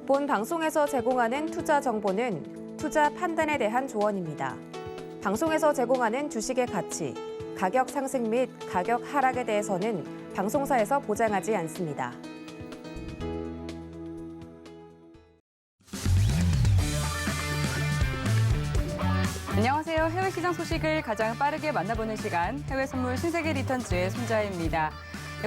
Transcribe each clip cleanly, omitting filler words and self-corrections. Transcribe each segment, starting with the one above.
본 방송에서 제공하는 투자 정보는 투자 판단에 대한 조언입니다. 방송에서 제공하는 주식의 가치, 가격 상승 및 가격 하락에 대해서는 방송사에서 보장하지 않습니다. 안녕하세요. 해외 시장 소식을 가장 빠르게 만나보는 시간, 해외 선물 신세계 리턴즈의 손자입니다.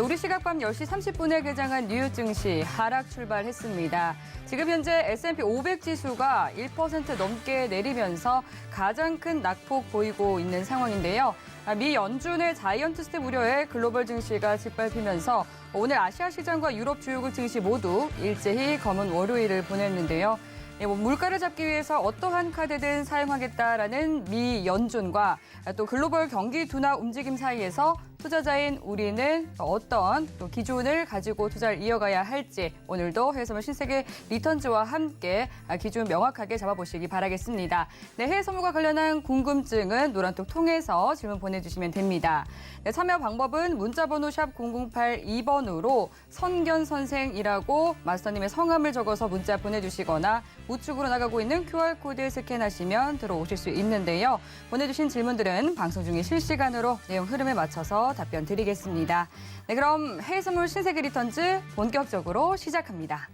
우리 시각 밤 10시 30분에 개장한 뉴욕 증시 하락 출발했습니다. 지금 현재 S&P 500 지수가 1% 넘게 내리면서 가장 큰 낙폭 보이고 있는 상황인데요. 미 연준의 자이언트 스텝 우려에 글로벌 증시가 짓밟히면서 오늘 아시아 시장과 유럽 주요국 증시 모두 일제히 검은 월요일을 보냈는데요. 물가를 잡기 위해서 어떠한 카드든 사용하겠다라는 미 연준과 또 글로벌 경기 둔화 움직임 사이에서 투자자인 우리는 어떤 또 기준을 가지고 투자를 이어가야 할지 오늘도 해외선물 신세계 리턴즈와 함께 기준 명확하게 잡아보시기 바라겠습니다. 네, 해외선물과 관련한 궁금증은 노란톡 통해서 질문 보내주시면 됩니다. 네, 참여 방법은 문자번호 샵 0082번으로 선견선생이라고 마스터님의 성함을 적어서 문자 보내주시거나 우측으로 나가고 있는 QR코드 스캔하시면 들어오실 수 있는데요. 보내주신 질문들은 방송 중에 실시간으로 내용 흐름에 맞춰서 답변 드리겠습니다. 네, 그럼 해외 선물 신세계 리턴즈 본격적으로 시작합니다.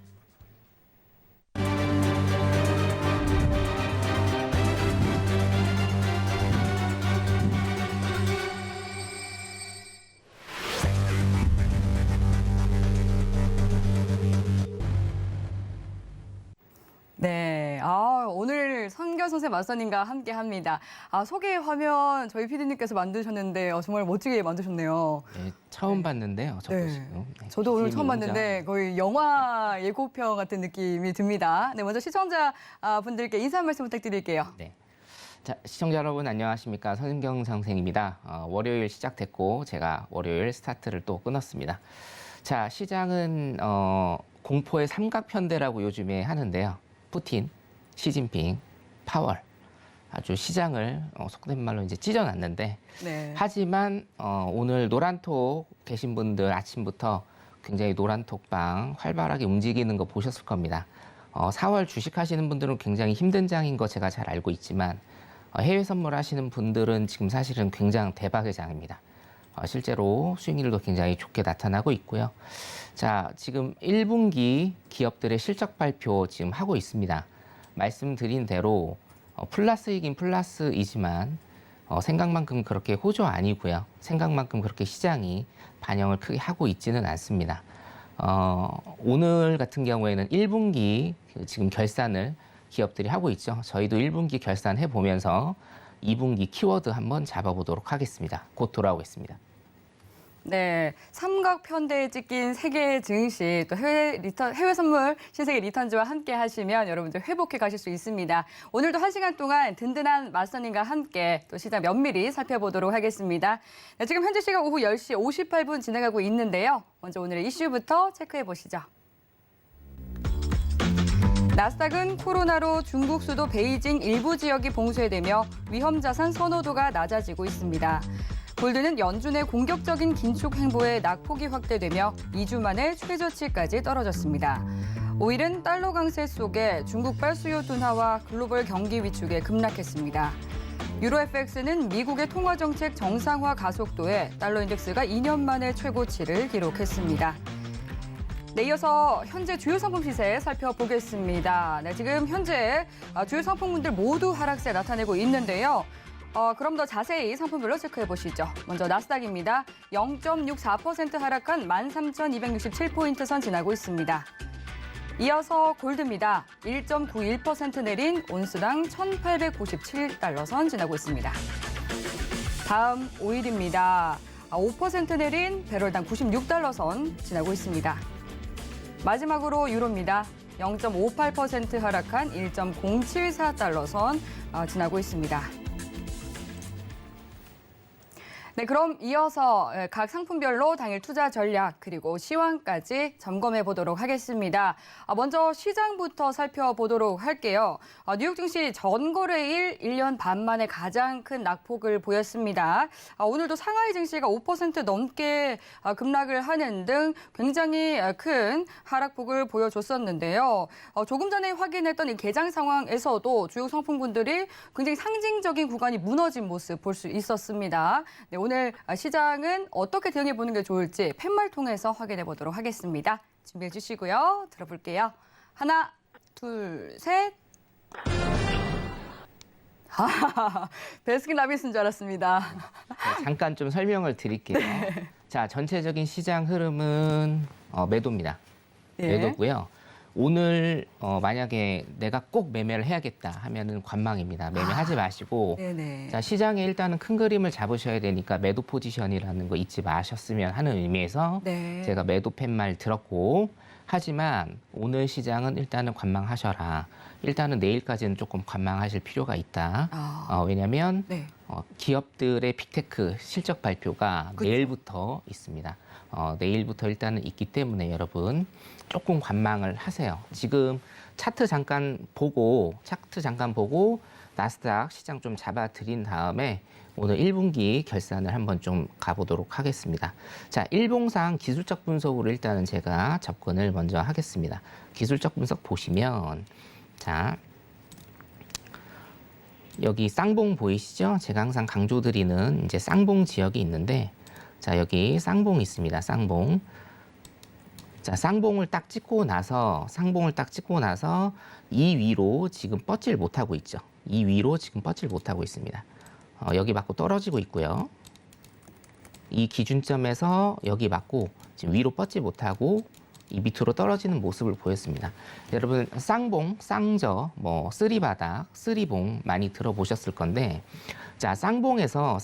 네, 오늘 선견 선생 마스터님과 함께 합니다. 소개 화면 저희 PD님께서 만드셨는데 정말 멋지게 만드셨네요. 네, 처음 봤는데요. 저도 네. 지금. 저도 오늘 처음 봤는데 거의 영화 예고편 같은 느낌이 듭니다. 네, 먼저 시청자 분들께 인사 한 말씀 부탁드릴게요. 네. 자, 시청자 여러분 안녕하십니까? 선경 선생입니다. 월요일 시작됐고 제가 월요일 스타트를 또 끊었습니다. 자, 시장은 공포의 삼각편대라고 요즘에 하는데요. 푸틴, 시진핑, 파월 아주 시장을 속된 말로 이제 찢어놨는데 네. 하지만 오늘 노란톡 계신 분들 아침부터 굉장히 노란톡방 활발하게 움직이는 거 보셨을 겁니다. 4월 주식하시는 분들은 굉장히 힘든 장인 거 제가 잘 알고 있지만 해외 선물하시는 분들은 지금 사실은 굉장히 대박의 장입니다. 실제로 수익률도 굉장히 좋게 나타나고 있고요. 자, 지금 1분기 기업들의 실적 발표 지금 하고 있습니다. 말씀드린 대로 플러스이긴 플러스이지만 생각만큼 그렇게 호조 아니고요. 생각만큼 그렇게 시장이 반영을 크게 하고 있지는 않습니다. 오늘 같은 경우에는 1분기 지금 결산을 기업들이 하고 있죠. 저희도 1분기 결산해 보면서 2분기 키워드 한번 잡아보도록 하겠습니다. 곧 돌아오겠습니다. 네, 삼각편대에 찍힌 세계 증시, 또 해외 선물 신세계 리턴즈와 함께 하시면 여러분들 회복해 가실 수 있습니다. 오늘도 1시간 동안 든든한 마스터님과 함께 또 시장 면밀히 살펴보도록 하겠습니다. 네, 지금 현재 시각 오후 10시 58분 지나가고 있는데요. 먼저 오늘의 이슈부터 체크해 보시죠. 나스닥은 코로나로 중국 수도 베이징 일부 지역이 봉쇄되며 위험 자산 선호도가 낮아지고 있습니다. 골드는 연준의 공격적인 긴축 행보에 낙폭이 확대되며 2주 만에 최저치까지 떨어졌습니다. 오일은 달러 강세 속에 중국발 수요 둔화와 글로벌 경기 위축에 급락했습니다. 유로 FX는 미국의 통화정책 정상화 가속도에 달러 인덱스가 2년 만에 최고치를 기록했습니다. 네, 이어서 현재 주요 상품 시세 살펴보겠습니다. 네, 지금 현재 주요 상품군들 모두 하락세 나타내고 있는데요. 그럼 더 자세히 상품별로 체크해 보시죠. 먼저 나스닥입니다. 0.64% 하락한 13,267포인트 선 지나고 있습니다. 이어서 골드입니다. 1.91% 내린 온스당 1,897달러 선 지나고 있습니다. 다음 오일입니다. 5% 내린 배럴당 96달러 선 지나고 있습니다. 마지막으로 유로입니다. 0.58% 하락한 1.074달러 선 지나고 있습니다. 네, 그럼 이어서 각 상품별로 당일 투자 전략 그리고 시황까지 점검해 보도록 하겠습니다. 먼저 시장부터 살펴보도록 할게요. 뉴욕 증시 전거래일 1년 반 만에 가장 큰 낙폭을 보였습니다. 오늘도 상하이 증시가 5% 넘게 급락을 하는 등 굉장히 큰 하락폭을 보여줬었는데요. 조금 전에 확인했던 이 개장 상황에서도 주요 상품군들이 굉장히 상징적인 구간이 무너진 모습 볼 수 있었습니다. 네, 오늘 시장은 어떻게 대응해 보는 게 좋을지 팻말 통해서 확인해 보도록 하겠습니다. 준비해 주시고요. 들어볼게요. 하나, 둘, 셋. 베스킨라빈스인 줄 알았습니다. 잠깐 좀 설명을 드릴게요. 자, 전체적인 시장 흐름은 매도입니다. 예. 매도고요. 오늘 만약에 내가 꼭 매매를 해야겠다 하면은 관망입니다. 매매하지 마시고 네네. 자, 시장에 일단은 큰 그림을 잡으셔야 되니까 매도 포지션이라는 거 잊지 마셨으면 하는 의미에서 네. 제가 매도 팻말 들었고 하지만 오늘 시장은 일단은 관망하셔라. 일단은 내일까지는 조금 관망하실 필요가 있다. 왜냐하면 네. 기업들의 빅테크 실적 발표가 그쵸. 내일부터 있습니다. 내일부터 일단은 있기 때문에 여러분 조금 관망을 하세요. 지금 차트 잠깐 보고 나스닥 시장 좀 잡아드린 다음에 오늘 1분기 결산을 한번 좀 가보도록 하겠습니다. 자, 일봉상 기술적 분석으로 일단은 제가 접근을 먼저 하겠습니다. 기술적 분석 보시면 자, 여기 쌍봉 보이시죠? 제가 항상 강조드리는 이제 쌍봉 지역이 있는데 자, 여기 쌍봉이 있습니다. 쌍봉. 자, 쌍봉을 딱 찍고 나서 이 위로 지금 뻗질 못하고 있죠. 이 위로 지금 뻗질 못하고 있습니다. 여기 맞고 떨어지고 있고요. 이 기준점에서 여기 맞고 지금 위로 뻗지 못하고 이 밑으로 떨어지는 모습을 보였습니다. 여러분 쌍봉, 쌍저, 뭐 쓰리바닥, 쓰리봉 많이 들어보셨을 건데 자, 쌍봉에서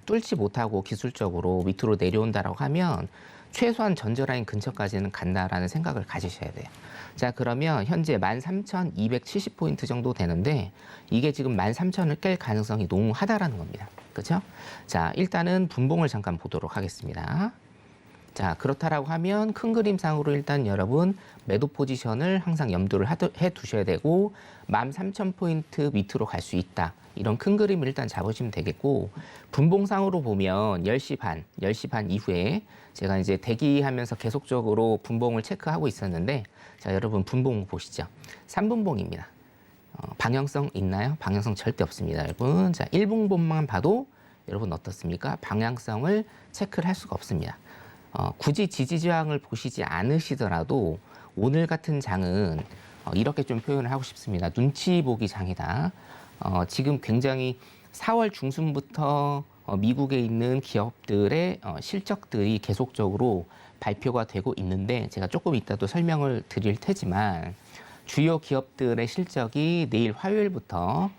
뚫지 못하고 기술적으로 밑으로 내려온다라고 하면 최소한 전저라인 근처까지는 간다라는 생각을 가지셔야 돼요. 자, 그러면 현재 13,270포인트 정도 되는데 이게 지금 13,000을 깰 가능성이 농후하다라는 겁니다. 그렇죠? 자, 일단은 분봉을 잠깐 보도록 하겠습니다. 자, 그렇다라고 하면 큰 그림상으로 일단 여러분 매도 포지션을 항상 염두를 해 두셔야 되고 13,000포인트 밑으로 갈 수 있다. 이런 큰 그림을 일단 잡으시면 되겠고 분봉상으로 보면 10시 반 이후에 제가 이제 대기하면서 계속적으로 분봉을 체크하고 있었는데 자, 여러분 분봉 보시죠. 3분봉입니다. 방향성 있나요? 방향성 절대 없습니다, 여러분. 자, 1분봉만 봐도 여러분 어떻습니까? 방향성을 체크를 할 수가 없습니다. 굳이 지지저항을 보시지 않으시더라도 오늘 같은 장은 이렇게 좀 표현을 하고 싶습니다. 눈치 보기 장이다. 지금 굉장히 4월 중순부터 미국에 있는 기업들의 실적들이 계속적으로 발표가 되고 있는데 제가 조금 이따 또 설명을 드릴 테지만 주요 기업들의 실적이 내일 화요일부터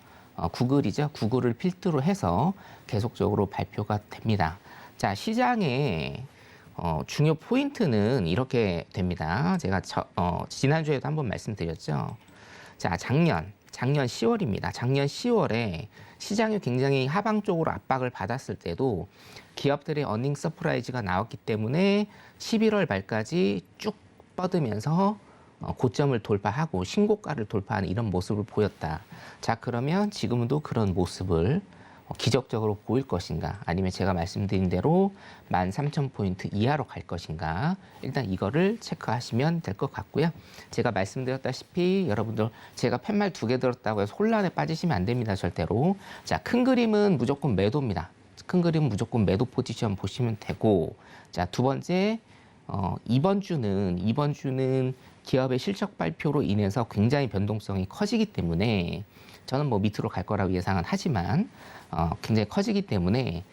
구글이죠. 구글을 필두로 해서 계속적으로 발표가 됩니다. 자, 시장에 중요 포인트는 이렇게 됩니다. 제가 지난주에도 한번 말씀드렸죠. 자, 작년 10월입니다. 작년 10월에 시장이 굉장히 하방 쪽으로 압박을 받았을 때도 기업들의 어닝 서프라이즈가 나왔기 때문에 11월 말까지 쭉 뻗으면서 고점을 돌파하고 신고가를 돌파하는 이런 모습을 보였다. 자, 그러면 지금도 그런 모습을 기적적으로 보일 것인가 아니면 제가 말씀드린 대로 13,000포인트 이하로 갈 것인가 일단 이거를 체크하시면 될 것 같고요. 제가 말씀드렸다시피 여러분들 제가 팻말 2개 들었다고 해서 혼란에 빠지시면 안 됩니다. 절대로. 자, 큰 그림은 무조건 매도입니다. 큰 그림은 무조건 매도 포지션 보시면 되고 자, 두 번째 이번 주는 기업의 실적 발표로 인해서 굉장히 변동성이 커지기 때문에 저는 뭐 밑으로 갈 거라고 예상은 하지만 굉장히 커지기 때문에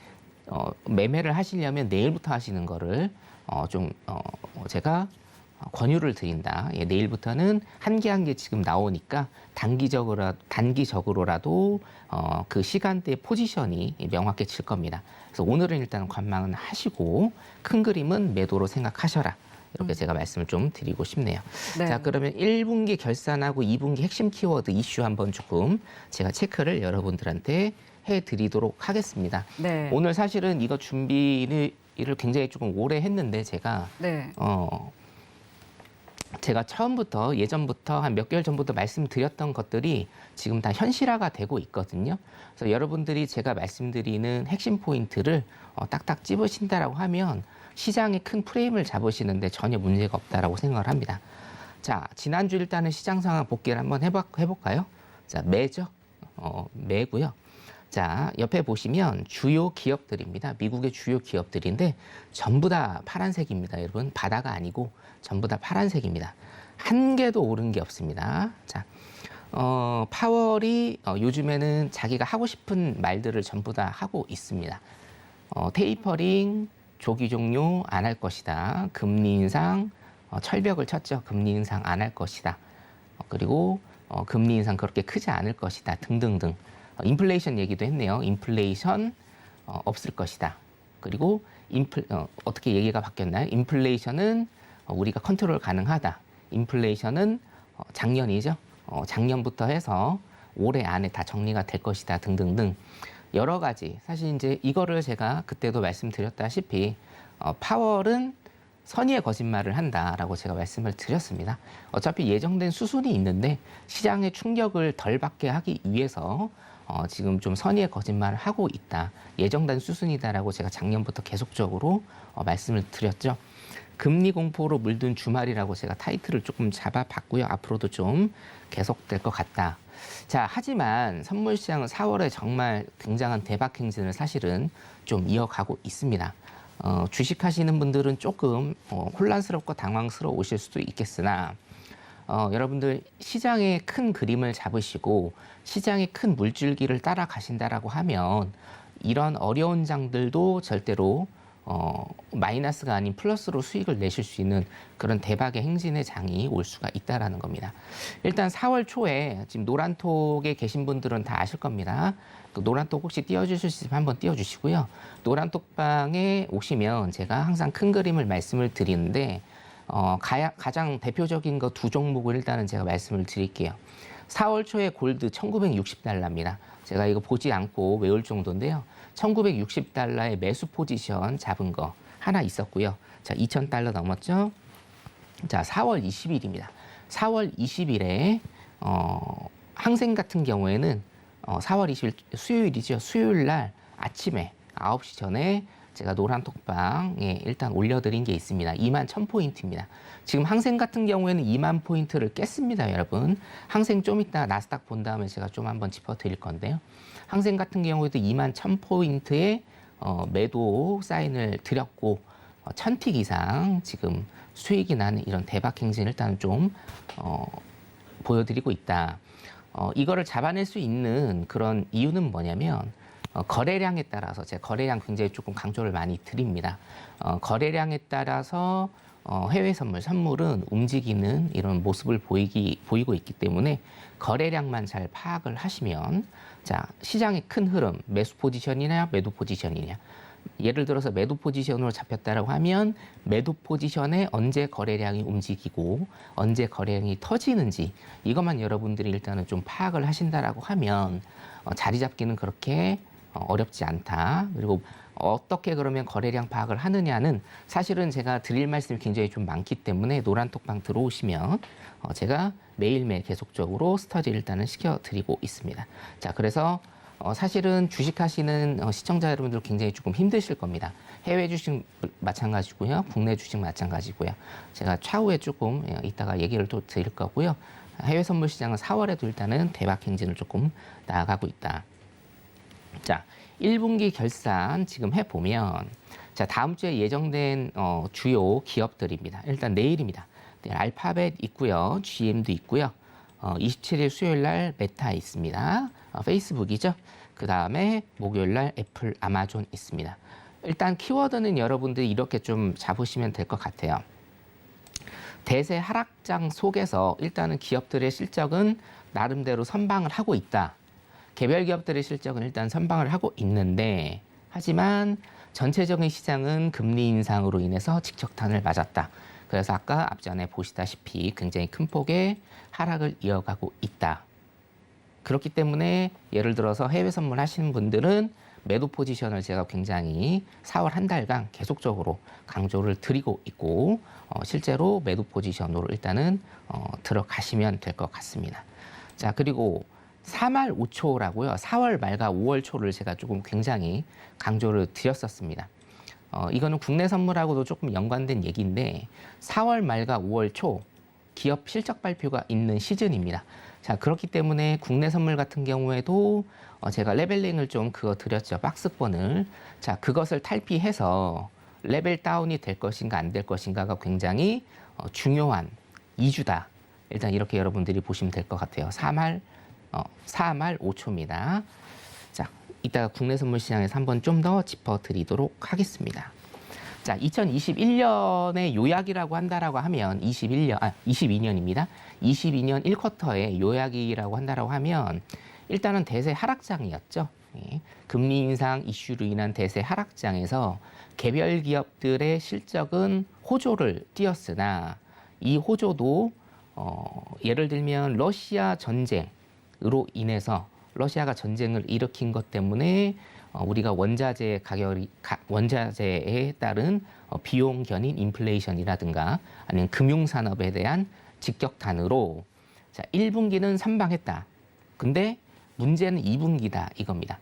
매매를 하시려면 내일부터 하시는 거를 제가 권유를 드린다. 예, 내일부터는 한 개 한 개 지금 나오니까 단기적으로라도 그 시간대 포지션이 명확해질 겁니다. 그래서 오늘은 일단 관망은 하시고 큰 그림은 매도로 생각하셔라. 이렇게 제가 말씀을 좀 드리고 싶네요. 네. 자, 그러면 1분기 결산하고 2분기 핵심 키워드 이슈 한번 조금 제가 체크를 여러분들한테 해드리도록 하겠습니다. 네. 오늘 사실은 이거 준비를 굉장히 조금 오래 했는데 네. 제가 처음부터 예전부터 한 몇 개월 전부터 말씀드렸던 것들이 지금 다 현실화가 되고 있거든요. 그래서 여러분들이 제가 말씀드리는 핵심 포인트를 딱딱 찝으신다라고 하면 시장의 큰 프레임을 잡으시는데 전혀 문제가 없다라고 생각을 합니다. 자, 지난주 일단은 시장 상황 복귀를 한번 해볼까요? 자, 매죠. 매고요. 자, 옆에 보시면 주요 기업들입니다. 미국의 주요 기업들인데 전부 다 파란색입니다. 여러분, 바다가 아니고 전부 다 파란색입니다. 한 개도 오른 게 없습니다. 자, 파월이 요즘에는 자기가 하고 싶은 말들을 전부 다 하고 있습니다. 테이퍼링, 조기 종료 안 할 것이다. 금리 인상, 철벽을 쳤죠. 금리 인상 안 할 것이다. 그리고 금리 인상 그렇게 크지 않을 것이다. 등등등. 인플레이션 얘기도 했네요. 인플레이션 없을 것이다. 그리고 어떻게 얘기가 바뀌었나요? 인플레이션은 우리가 컨트롤 가능하다. 인플레이션은 작년이죠. 작년부터 해서 올해 안에 다 정리가 될 것이다. 등등등. 여러 가지. 사실 이제 이거를 제가 그때도 말씀드렸다시피 파월은 선의의 거짓말을 한다라고 제가 말씀을 드렸습니다. 어차피 예정된 수순이 있는데 시장의 충격을 덜 받게 하기 위해서 지금 좀 선의의 거짓말을 하고 있다. 예정된 수순이다라고 제가 작년부터 계속적으로 말씀을 드렸죠. 금리 공포로 물든 주말이라고 제가 타이틀을 조금 잡아봤고요. 앞으로도 좀 계속될 것 같다. 자, 하지만 선물 시장은 4월에 정말 굉장한 대박 행진을 사실은 좀 이어가고 있습니다. 주식하시는 분들은 조금 혼란스럽고 당황스러우실 수도 있겠으나 여러분들 시장의 큰 그림을 잡으시고 시장의 큰 물줄기를 따라가신다라고 하면 이런 어려운 장들도 절대로 마이너스가 아닌 플러스로 수익을 내실 수 있는 그런 대박의 행진의 장이 올 수가 있다라는 겁니다. 일단 4월 초에 지금 노란톡에 계신 분들은 다 아실 겁니다. 그 노란톡 혹시 띄워주실 수 있으면 한번 띄워주시고요. 노란톡방에 오시면 제가 항상 큰 그림을 말씀을 드리는데 가장 대표적인 거 두 종목을 일단은 제가 말씀을 드릴게요. 4월 초에 골드 1960달러입니다. 제가 이거 보지 않고 외울 정도인데요. 1960달러의 매수 포지션 잡은 거 하나 있었고요. 자, 2000달러 넘었죠? 자, 4월 20일입니다. 4월 20일에 항생 같은 경우에는 4월 20일 수요일이죠. 수요일 날 아침에 9시 전에 제가 노란톡방에 일단 올려드린 게 있습니다. 21,000포인트입니다. 지금 항생 같은 경우에는 2만 포인트를 깼습니다, 여러분. 항생 좀 이따 나스닥 본 다음에 제가 좀 한번 짚어드릴 건데요. 항생 같은 경우에도 21,000포인트의 매도 사인을 드렸고 1000틱 이상 지금 수익이 나는 이런 대박 행진을 일단 좀 보여드리고 있다. 이거를 잡아낼 수 있는 그런 이유는 뭐냐면 거래량에 따라서 제가 거래량 굉장히 조금 강조를 많이 드립니다. 거래량에 따라서 해외 선물은 움직이는 이런 모습을 보이고 있기 때문에 거래량만 잘 파악을 하시면 자, 시장의 큰 흐름, 매수 포지션이냐 매도 포지션이냐. 예를 들어서 매도 포지션으로 잡혔다라고 하면 매도 포지션에 언제 거래량이 움직이고 언제 거래량이 터지는지 이것만 여러분들이 일단은 좀 파악을 하신다라고 하면 자리 잡기는 그렇게 어렵지 않다. 그리고 어떻게 그러면 거래량 파악을 하느냐는 사실은 제가 드릴 말씀이 굉장히 좀 많기 때문에 노란톡방 들어오시면 제가 매일매일 계속적으로 스터디를 일단은 시켜드리고 있습니다. 자, 그래서 사실은 주식하시는 시청자 여러분들 굉장히 조금 힘드실 겁니다. 해외 주식 마찬가지고요. 국내 주식 마찬가지고요. 제가 차후에 조금 이따가 얘기를 또 드릴 거고요. 해외 선물 시장은 4월에도 일단은 대박 행진을 조금 나아가고 있다. 자, 1분기 결산 지금 해보면 자, 다음 주에 예정된 주요 기업들입니다. 일단 내일입니다. 네, 알파벳 있고요. GM도 있고요. 27일 수요일 날 메타 있습니다. 페이스북이죠. 그 다음에 목요일 날 애플, 아마존 있습니다. 일단 키워드는 여러분들이 이렇게 좀 잡으시면 될 것 같아요. 대세 하락장 속에서 일단은 기업들의 실적은 나름대로 선방을 하고 있다. 개별 기업들의 실적은 일단 선방을 하고 있는데 하지만 전체적인 시장은 금리 인상으로 인해서 직격탄을 맞았다. 그래서 아까 앞전에 보시다시피 굉장히 큰 폭의 하락을 이어가고 있다. 그렇기 때문에 예를 들어서 해외 선물하시는 분들은 매도 포지션을 제가 굉장히 4월 한 달간 계속적으로 강조를 드리고 있고 실제로 매도 포지션으로 일단은 들어가시면 될 것 같습니다. 자, 그리고 4말 5초라고요. 4월 말과 5월 초를 제가 조금 굉장히 강조를 드렸었습니다. 이거는 국내 선물하고도 조금 연관된 얘기인데 4월 말과 5월 초 기업 실적 발표가 있는 시즌입니다. 자, 그렇기 때문에 국내 선물 같은 경우에도 제가 레벨링을 좀 그거 드렸죠. 박스권을. 자, 그것을 탈피해서 레벨 다운이 될 것인가 안 될 것인가가 굉장히 중요한 2주다. 일단 이렇게 여러분들이 보시면 될 것 같아요. 4말 5초입니다. 자, 이따가 국내 선물 시장에서 한번 좀 더 짚어드리도록 하겠습니다. 자, 2021년의 요약이라고 한다라고 하면 22년입니다. 22년 1쿼터의 요약이라고 한다라고 하면 일단은 대세 하락장이었죠. 예, 금리 인상 이슈로 인한 대세 하락장에서 개별 기업들의 실적은 호조를 띄었으나 이 호조도 예를 들면 러시아 전쟁으로 인해서 러시아가 전쟁을 일으킨 것 때문에 우리가 원자재 원자재에 따른 비용 견인 인플레이션이라든가 아니면 금융산업에 대한 직격탄으로 자, 1분기는 선방했다. 근데 문제는 2분기다 이겁니다.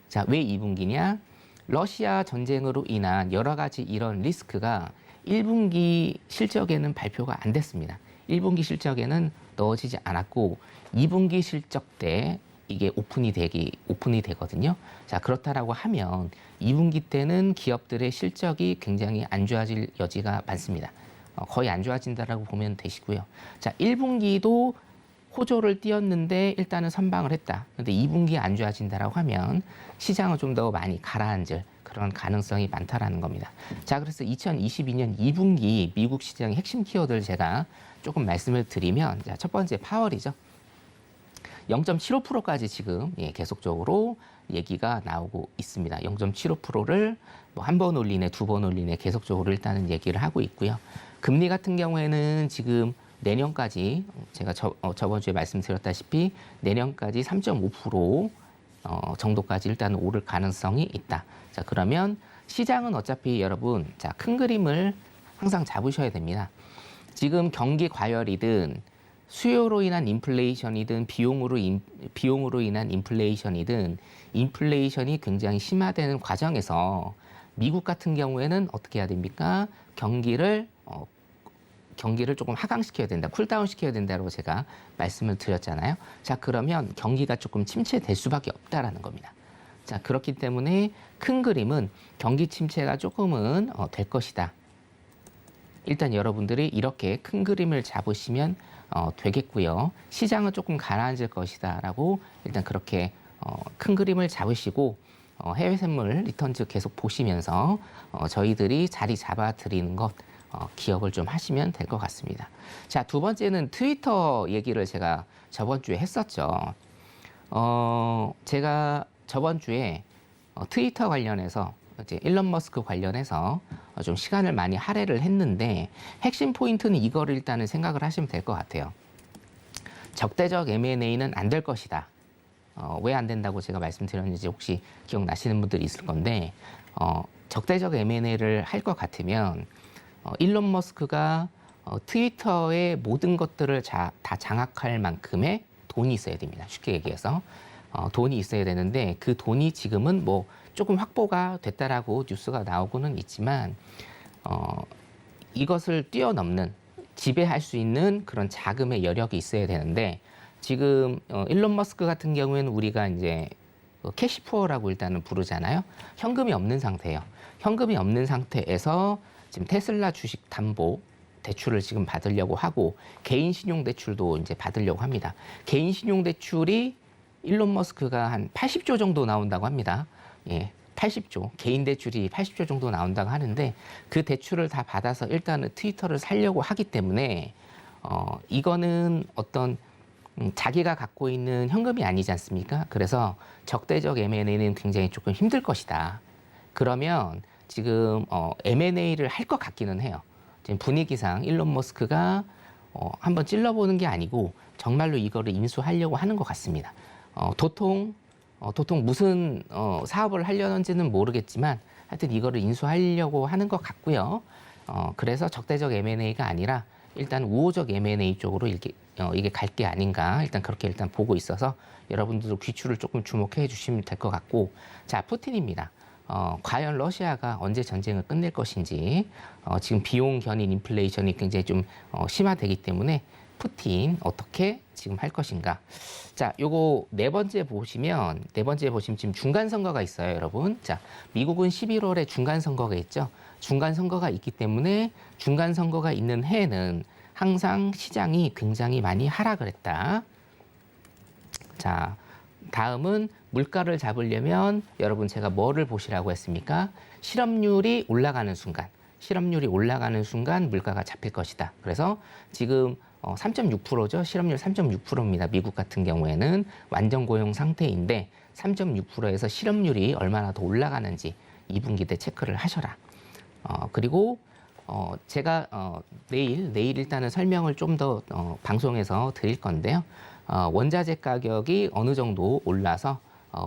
자, 왜 2분기냐? 러시아 전쟁으로 인한 여러 가지 이런 리스크가 1분기 실적에는 발표가 안 됐습니다. 1분기 실적에는 넣어지지 않았고 2분기 실적 때 이게 오픈이 되거든요. 자, 그렇다라고 하면 2분기 때는 기업들의 실적이 굉장히 안 좋아질 여지가 많습니다. 거의 안 좋아진다라고 보면 되시고요. 자, 1분기도 호조를 띄었는데 일단은 선방을 했다. 근데 2분기 안 좋아진다라고 하면 시장은 좀 더 많이 가라앉을 그런 가능성이 많다라는 겁니다. 자, 그래서 2022년 2분기 미국 시장의 핵심 키워드를 제가 조금 말씀을 드리면 자, 첫 번째 파월이죠. 0.75%까지 지금 계속적으로 얘기가 나오고 있습니다. 0.75%를 뭐 한 번 올리네, 두 번 올리네 계속적으로 일단은 얘기를 하고 있고요. 금리 같은 경우에는 지금 내년까지 제가 저번 주에 말씀드렸다시피 내년까지 3.5% 정도까지 일단 오를 가능성이 있다. 자, 그러면 시장은 어차피 여러분 자, 큰 그림을 항상 잡으셔야 됩니다. 지금 경기 과열이든 수요로 인한 인플레이션이든 비용으로 인한 인플레이션이든 인플레이션이 굉장히 심화되는 과정에서 미국 같은 경우에는 어떻게 해야 됩니까? 경기를 조금 하강시켜야 된다, 쿨다운 시켜야 된다고 제가 말씀을 드렸잖아요. 자, 그러면 경기가 조금 침체될 수밖에 없다라는 겁니다. 자, 그렇기 때문에 큰 그림은 경기 침체가 조금은 될 것이다. 일단 여러분들이 이렇게 큰 그림을 잡으시면 되겠고요. 시장은 조금 가라앉을 것이다라고 일단 그렇게 큰 그림을 잡으시고 해외 선물 리턴즈 계속 보시면서 저희들이 자리 잡아 드리는 것 기억을 좀 하시면 될 것 같습니다. 자, 두 번째는 트위터 얘기를 제가 저번 주에 했었죠. 제가 저번 주에 트위터 관련해서 이제 일론 머스크 관련해서 좀 시간을 많이 할애를 했는데 핵심 포인트는 이거를 일단은 생각을 하시면 될 것 같아요. 적대적 M&A는 안 될 것이다. 왜 안 된다고 제가 말씀드렸는지 혹시 기억나시는 분들이 있을 건데 적대적 M&A를 할 것 같으면 일론 머스크가 트위터의 모든 것들을 다 장악할 만큼의 돈이 있어야 됩니다. 쉽게 얘기해서 돈이 있어야 되는데 그 돈이 지금은 뭐 조금 확보가 됐다라고 뉴스가 나오고는 있지만 이것을 뛰어넘는 지배할 수 있는 그런 자금의 여력이 있어야 되는데 지금 일론 머스크 같은 경우에는 우리가 이제 캐시푸어라고 일단은 부르잖아요. 현금이 없는 상태예요. 현금이 없는 상태에서 지금 테슬라 주식 담보 대출을 지금 받으려고 하고 개인 신용 대출도 이제 받으려고 합니다. 개인 신용 대출이 일론 머스크가 한 80조 정도 나온다고 합니다. 예, 80조. 개인 대출이 80조 정도 나온다고 하는데 그 대출을 다 받아서 일단은 트위터를 살려고 하기 때문에 이거는 어떤 자기가 갖고 있는 현금이 아니지 않습니까? 그래서 적대적 M&A는 굉장히 조금 힘들 것이다. 그러면 지금 M&A를 할 것 같기는 해요. 지금 분위기상 일론 머스크가 한번 찔러보는 게 아니고 정말로 이거를 인수하려고 하는 것 같습니다. 도통 무슨 사업을 하려는지는 모르겠지만 하여튼 이거를 인수하려고 하는 것 같고요. 그래서 적대적 M&A가 아니라 일단 우호적 M&A 쪽으로 이게 갈 게 아닌가 일단 그렇게 일단 보고 있어서 여러분들도 귀추를 조금 주목해 주시면 될 것 같고 자 푸틴입니다. 과연 러시아가 언제 전쟁을 끝낼 것인지 지금 비용 견인 인플레이션이 굉장히 좀 심화되기 때문에 푸틴 어떻게 지금 할 것인가. 자, 요거 네 번째 보시면 지금 중간 선거가 있어요, 여러분. 자, 미국은 11월에 중간 선거가 있죠. 중간 선거가 있기 때문에 중간 선거가 있는 해에는 항상 시장이 굉장히 많이 하락을 했다. 자, 다음은 물가를 잡으려면 여러분 제가 뭐를 보시라고 했습니까? 실업률이 올라가는 순간 물가가 잡힐 것이다. 그래서 지금 3.6%죠. 실업률 3.6%입니다. 미국 같은 경우에는 완전 고용 상태인데 3.6%에서 실업률이 얼마나 더 올라가는지 2분기 때 체크를 하셔라. 그리고 제가 내일 일단은 설명을 좀 더 방송에서 드릴 건데요. 원자재 가격이 어느 정도 올라서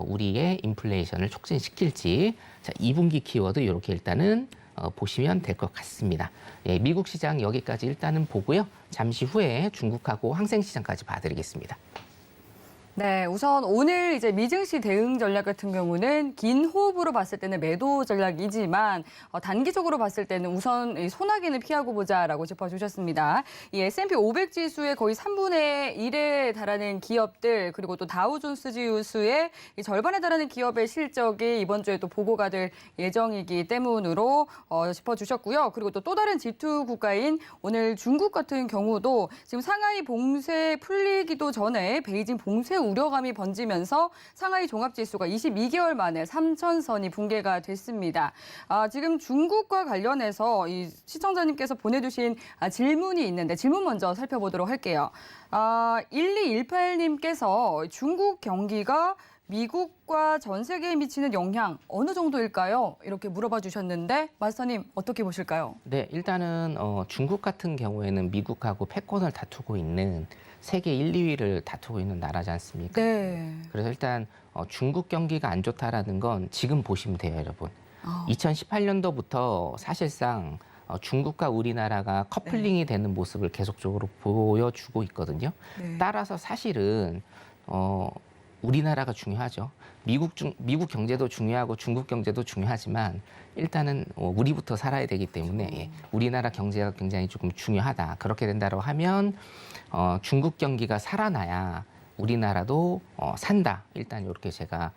우리의 인플레이션을 촉진시킬지 자, 2분기 키워드 이렇게 일단은 보시면 될 것 같습니다. 예, 미국 시장 여기까지 일단은 보고요. 잠시 후에 중국하고 항생시장까지 봐드리겠습니다. 네, 우선 오늘 이제 미증시 대응 전략 같은 경우는 긴 호흡으로 봤을 때는 매도 전략이지만 단기적으로 봤을 때는 우선 이 소나기는 피하고 보자라고 짚어주셨습니다. 이 S&P 500 지수의 거의 3분의 1에 달하는 기업들 그리고 또 다우존스 지수의 이 절반에 달하는 기업의 실적이 이번 주에 또 보고가 될 예정이기 때문으로 짚어주셨고요. 그리고 또 다른 G2 국가인 오늘 중국 같은 경우도 지금 상하이 봉쇄 풀리기도 전에 베이징 봉쇄 우려감이 번지면서 상하이 종합지수가 22개월 만에 3,000선이 붕괴가 됐습니다. 지금 중국과 관련해서 이 시청자님께서 보내주신 질문이 있는데 질문 먼저 살펴보도록 할게요. 1218님께서 중국 경기가 미국과 전 세계에 미치는 영향 어느 정도일까요? 이렇게 물어봐 주셨는데 마스터님 어떻게 보실까요? 네, 일단은 중국 같은 경우에는 미국하고 패권을 다투고 있는 세계 1, 2위를 다투고 있는 나라지 않습니까? 네. 그래서 일단 중국 경기가 안 좋다라는 건 지금 보시면 돼요, 여러분. 2018년도부터 사실상 중국과 우리나라가 커플링이 되는 모습을 계속적으로 보여주고 있거든요. 네. 따라서 사실은 우리나라가 중요하죠. 미국 경제도 중요하고 중국 경제도 중요하지만 일단은 우리부터 살아야 되기 때문에 예, 우리나라 경제가 굉장히 조금 중요하다. 그렇게 된다고 하면 중국 경기가 살아나야 우리나라도 산다. 일단 이렇게 제가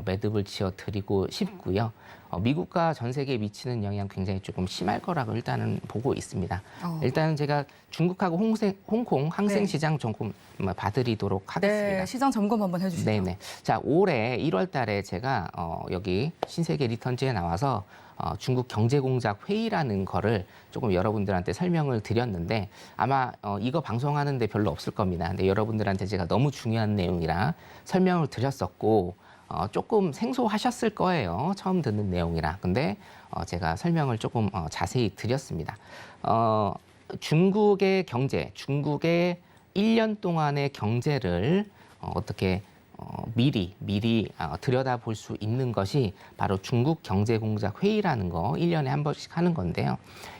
매듭을 지어드리고 싶고요. 미국과 전 세계에 미치는 영향 굉장히 조금 심할 거라고 일단은 보고 있습니다. 일단은 제가 중국하고 홍콩 항생시장 조금 봐드리도록 하겠습니다. 네, 시장 점검 한번 해주시죠. 네네. 자, 올해 1월 달에 제가 여기 신세계 리턴즈에 나와서 중국 경제공작 회의라는 거를 조금 여러분들한테 설명을 드렸는데 아마 이거 방송하는데 별로 없을 겁니다. 근데 여러분들한테 제가 너무 중요한 내용이라 설명을 드렸었고 조금 생소하셨을 거예요. 처음 듣는 내용이라. 근데 제가 설명을 조금 자세히 드렸습니다. 중국의 경제, 중국의 1년 동안의 경제를 어떻게 미리 들여다볼 수 있는 것이 바로 중국 경제공작 회의라는 거 1년에 한 번씩 하는 건데요.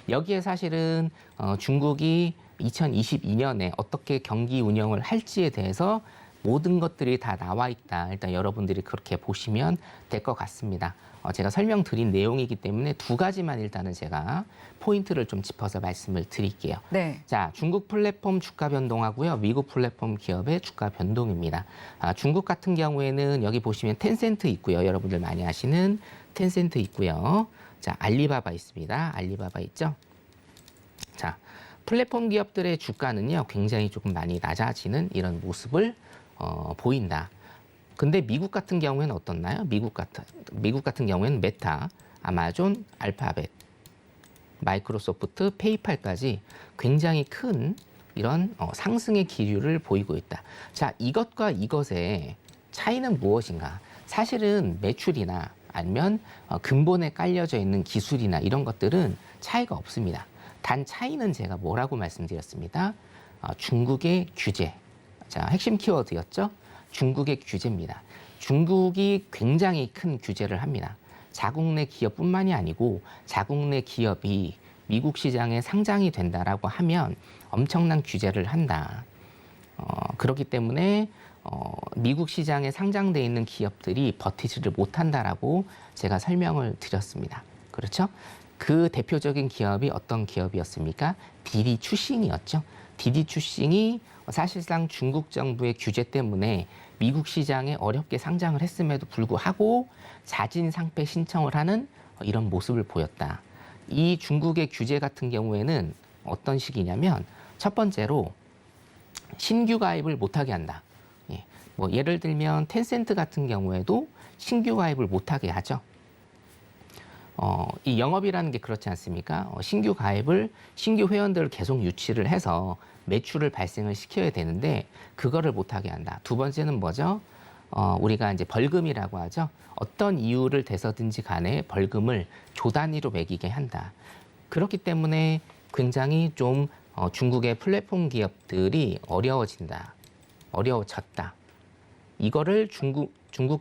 여기에 사실은 중국이 2022년에 어떻게 경기 운영을 할지에 대해서 모든 것들이 다 나와 있다. 일단 여러분들이 그렇게 보시면 될 것 같습니다. 제가 설명드린 내용이기 때문에 두 가지만 일단은 제가 포인트를 좀 짚어서 말씀을 드릴게요. 네. 자, 중국 플랫폼 주가 변동하고요. 미국 플랫폼 기업의 주가 변동입니다. 중국 같은 경우에는 여기 보시면 텐센트 있고요. 여러분들 많이 아시는 텐센트 있고요. 자, 알리바바 있습니다. 알리바바 있죠? 자, 플랫폼 기업들의 주가는요. 굉장히 조금 많이 낮아지는 이런 모습을 보인다. 근데 미국 같은 경우에는 어떻나요? 미국 같은 경우에는 메타, 아마존, 알파벳, 마이크로소프트, 페이팔까지 굉장히 큰 이런 상승의 기류를 보이고 있다. 자, 이것과 이것의 차이는 무엇인가? 사실은 매출이나 아니면 근본에 깔려져 있는 기술이나 이런 것들은 차이가 없습니다. 단 차이는 제가 뭐라고 말씀드렸습니다. 중국의 규제. 자, 핵심 키워드였죠. 중국의 규제입니다. 중국이 굉장히 큰 규제를 합니다. 자국 내 기업뿐만이 아니고 자국 내 기업이 미국 시장에 상장이 된다라고 하면 엄청난 규제를 한다. 그렇기 때문에 미국 시장에 상장돼 있는 기업들이 버티지를 못한다라고 제가 설명을 드렸습니다. 그렇죠? 그 대표적인 기업이 어떤 기업이었습니까? 디디 추싱이었죠. 디디 추싱이 사실상 중국 정부의 규제 때문에 미국 시장에 어렵게 상장을 했음에도 불구하고 자진 상폐 신청을 하는 이런 모습을 보였다. 이 중국의 규제 같은 경우에는 어떤 식이냐면 첫 번째로 신규 가입을 못하게 한다. 예. 뭐 예를 들면 텐센트 같은 경우에도 신규 가입을 못하게 하죠. 이 영업이라는 게 그렇지 않습니까? 신규 회원들을 계속 유치를 해서 매출을 발생을 시켜야 되는데 그거를 못하게 한다. 두 번째는 뭐죠? 우리가 이제 벌금이라고 하죠. 어떤 이유를 대서든지 간에 벌금을 조 단위로 매기게 한다. 그렇기 때문에 굉장히 좀 중국의 플랫폼 기업들이 어려워졌다. 이거를 중국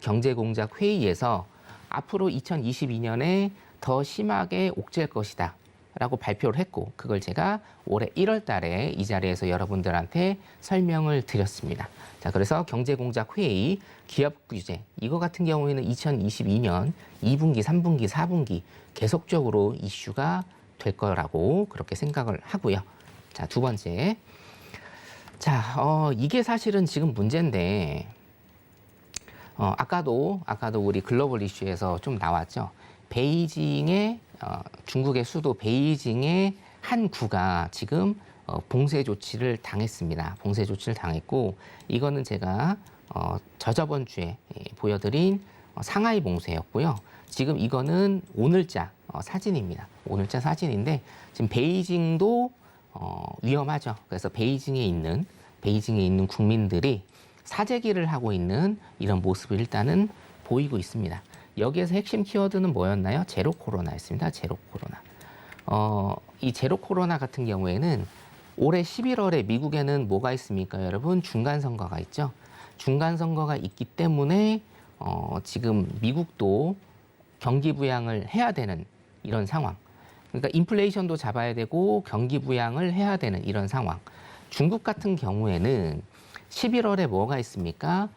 경제공작 회의에서 앞으로 2022년에 더 심하게 옥죄할 것이다 라고 발표를 했고 그걸 제가 올해 1월 달에 이 자리에서 여러분들한테 설명을 드렸습니다. 자, 그래서 경제공작 회의, 기업 규제 이거 같은 경우에는 2022년 2분기, 3분기, 4분기 계속적으로 이슈가 될 거라고 그렇게 생각을 하고요. 자, 두 번째. 자, 이게 사실은 지금 문제인데 아까도 우리 글로벌 이슈에서 좀 나왔죠. 중국의 수도 베이징의 한 구가 지금 봉쇄 조치를 당했습니다. 봉쇄 조치를 당했고 이거는 제가 저저번 주에 보여드린 상하이 봉쇄였고요. 지금 이거는 오늘자 사진입니다. 오늘자 사진인데 지금 베이징도 위험하죠. 그래서 베이징에 있는 국민들이 사재기를 하고 있는 이런 모습을 일단은 보이고 있습니다. 여기에서 핵심 키워드는 뭐였나요? 제로 코로나였습니다. 제로 코로나. 이 제로 코로나 같은 경우에는 올해 11월에 미국에는 뭐가 있습니까, 여러분? 중간 선거가 있죠. 중간 선거가 있기 때문에 지금 미국도 경기 부양을 해야 되는 이런 상황. 그러니까 인플레이션도 잡아야 되고 경기 부양을 해야 되는 이런 상황. 중국 같은 경우에는 11월에 뭐가 있습니까?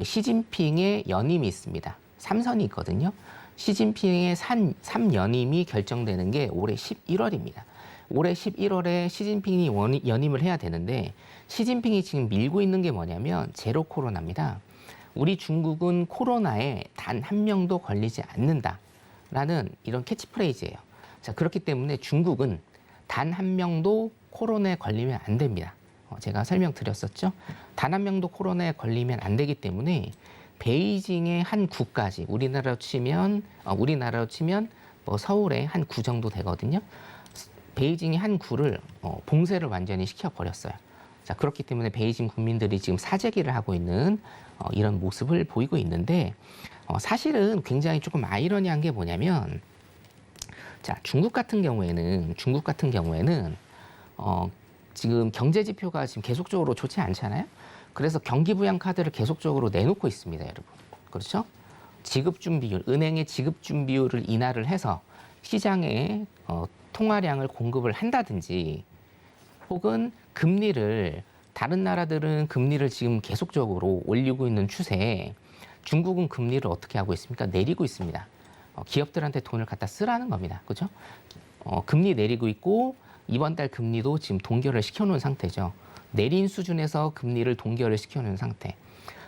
시진핑의 연임이 있습니다. 3선이 있거든요. 시진핑의 3연임이 결정되는 게 올해 11월입니다. 올해 11월에 시진핑이 연임을 해야 되는데 시진핑이 지금 밀고 있는 게 뭐냐면 제로 코로나입니다. 우리 중국은 코로나에 단 한 명도 걸리지 않는다라는 이런 캐치프레이즈예요. 자, 그렇기 때문에 중국은 단 한 명도 코로나에 걸리면 안 됩니다. 제가 설명드렸었죠. 단 한 명도 코로나에 걸리면 안 되기 때문에 베이징의 한 구까지 우리나라로 치면 뭐 서울의 한 구 정도 되거든요. 베이징의 한 구를 봉쇄를 완전히 시켜버렸어요. 자, 그렇기 때문에 베이징 국민들이 지금 사재기를 하고 있는 이런 모습을 보이고 있는데 사실은 굉장히 조금 아이러니한 게 뭐냐면 자, 중국 같은 경우에는 지금 경제 지표가 지금 계속적으로 좋지 않잖아요. 그래서 경기 부양 카드를 계속적으로 내놓고 있습니다, 여러분. 그렇죠? 지급 준비율, 은행의 지급 준비율을 인하를 해서 시장에 통화량을 공급을 한다든지 혹은 금리를 다른 나라들은 금리를 지금 계속적으로 올리고 있는 추세에 중국은 금리를 어떻게 하고 있습니까? 내리고 있습니다. 기업들한테 돈을 갖다 쓰라는 겁니다. 그렇죠? 금리 내리고 있고 이번 달 금리도 지금 동결을 시켜놓은 상태죠. 내린 수준에서 금리를 동결을 시켜놓은 상태.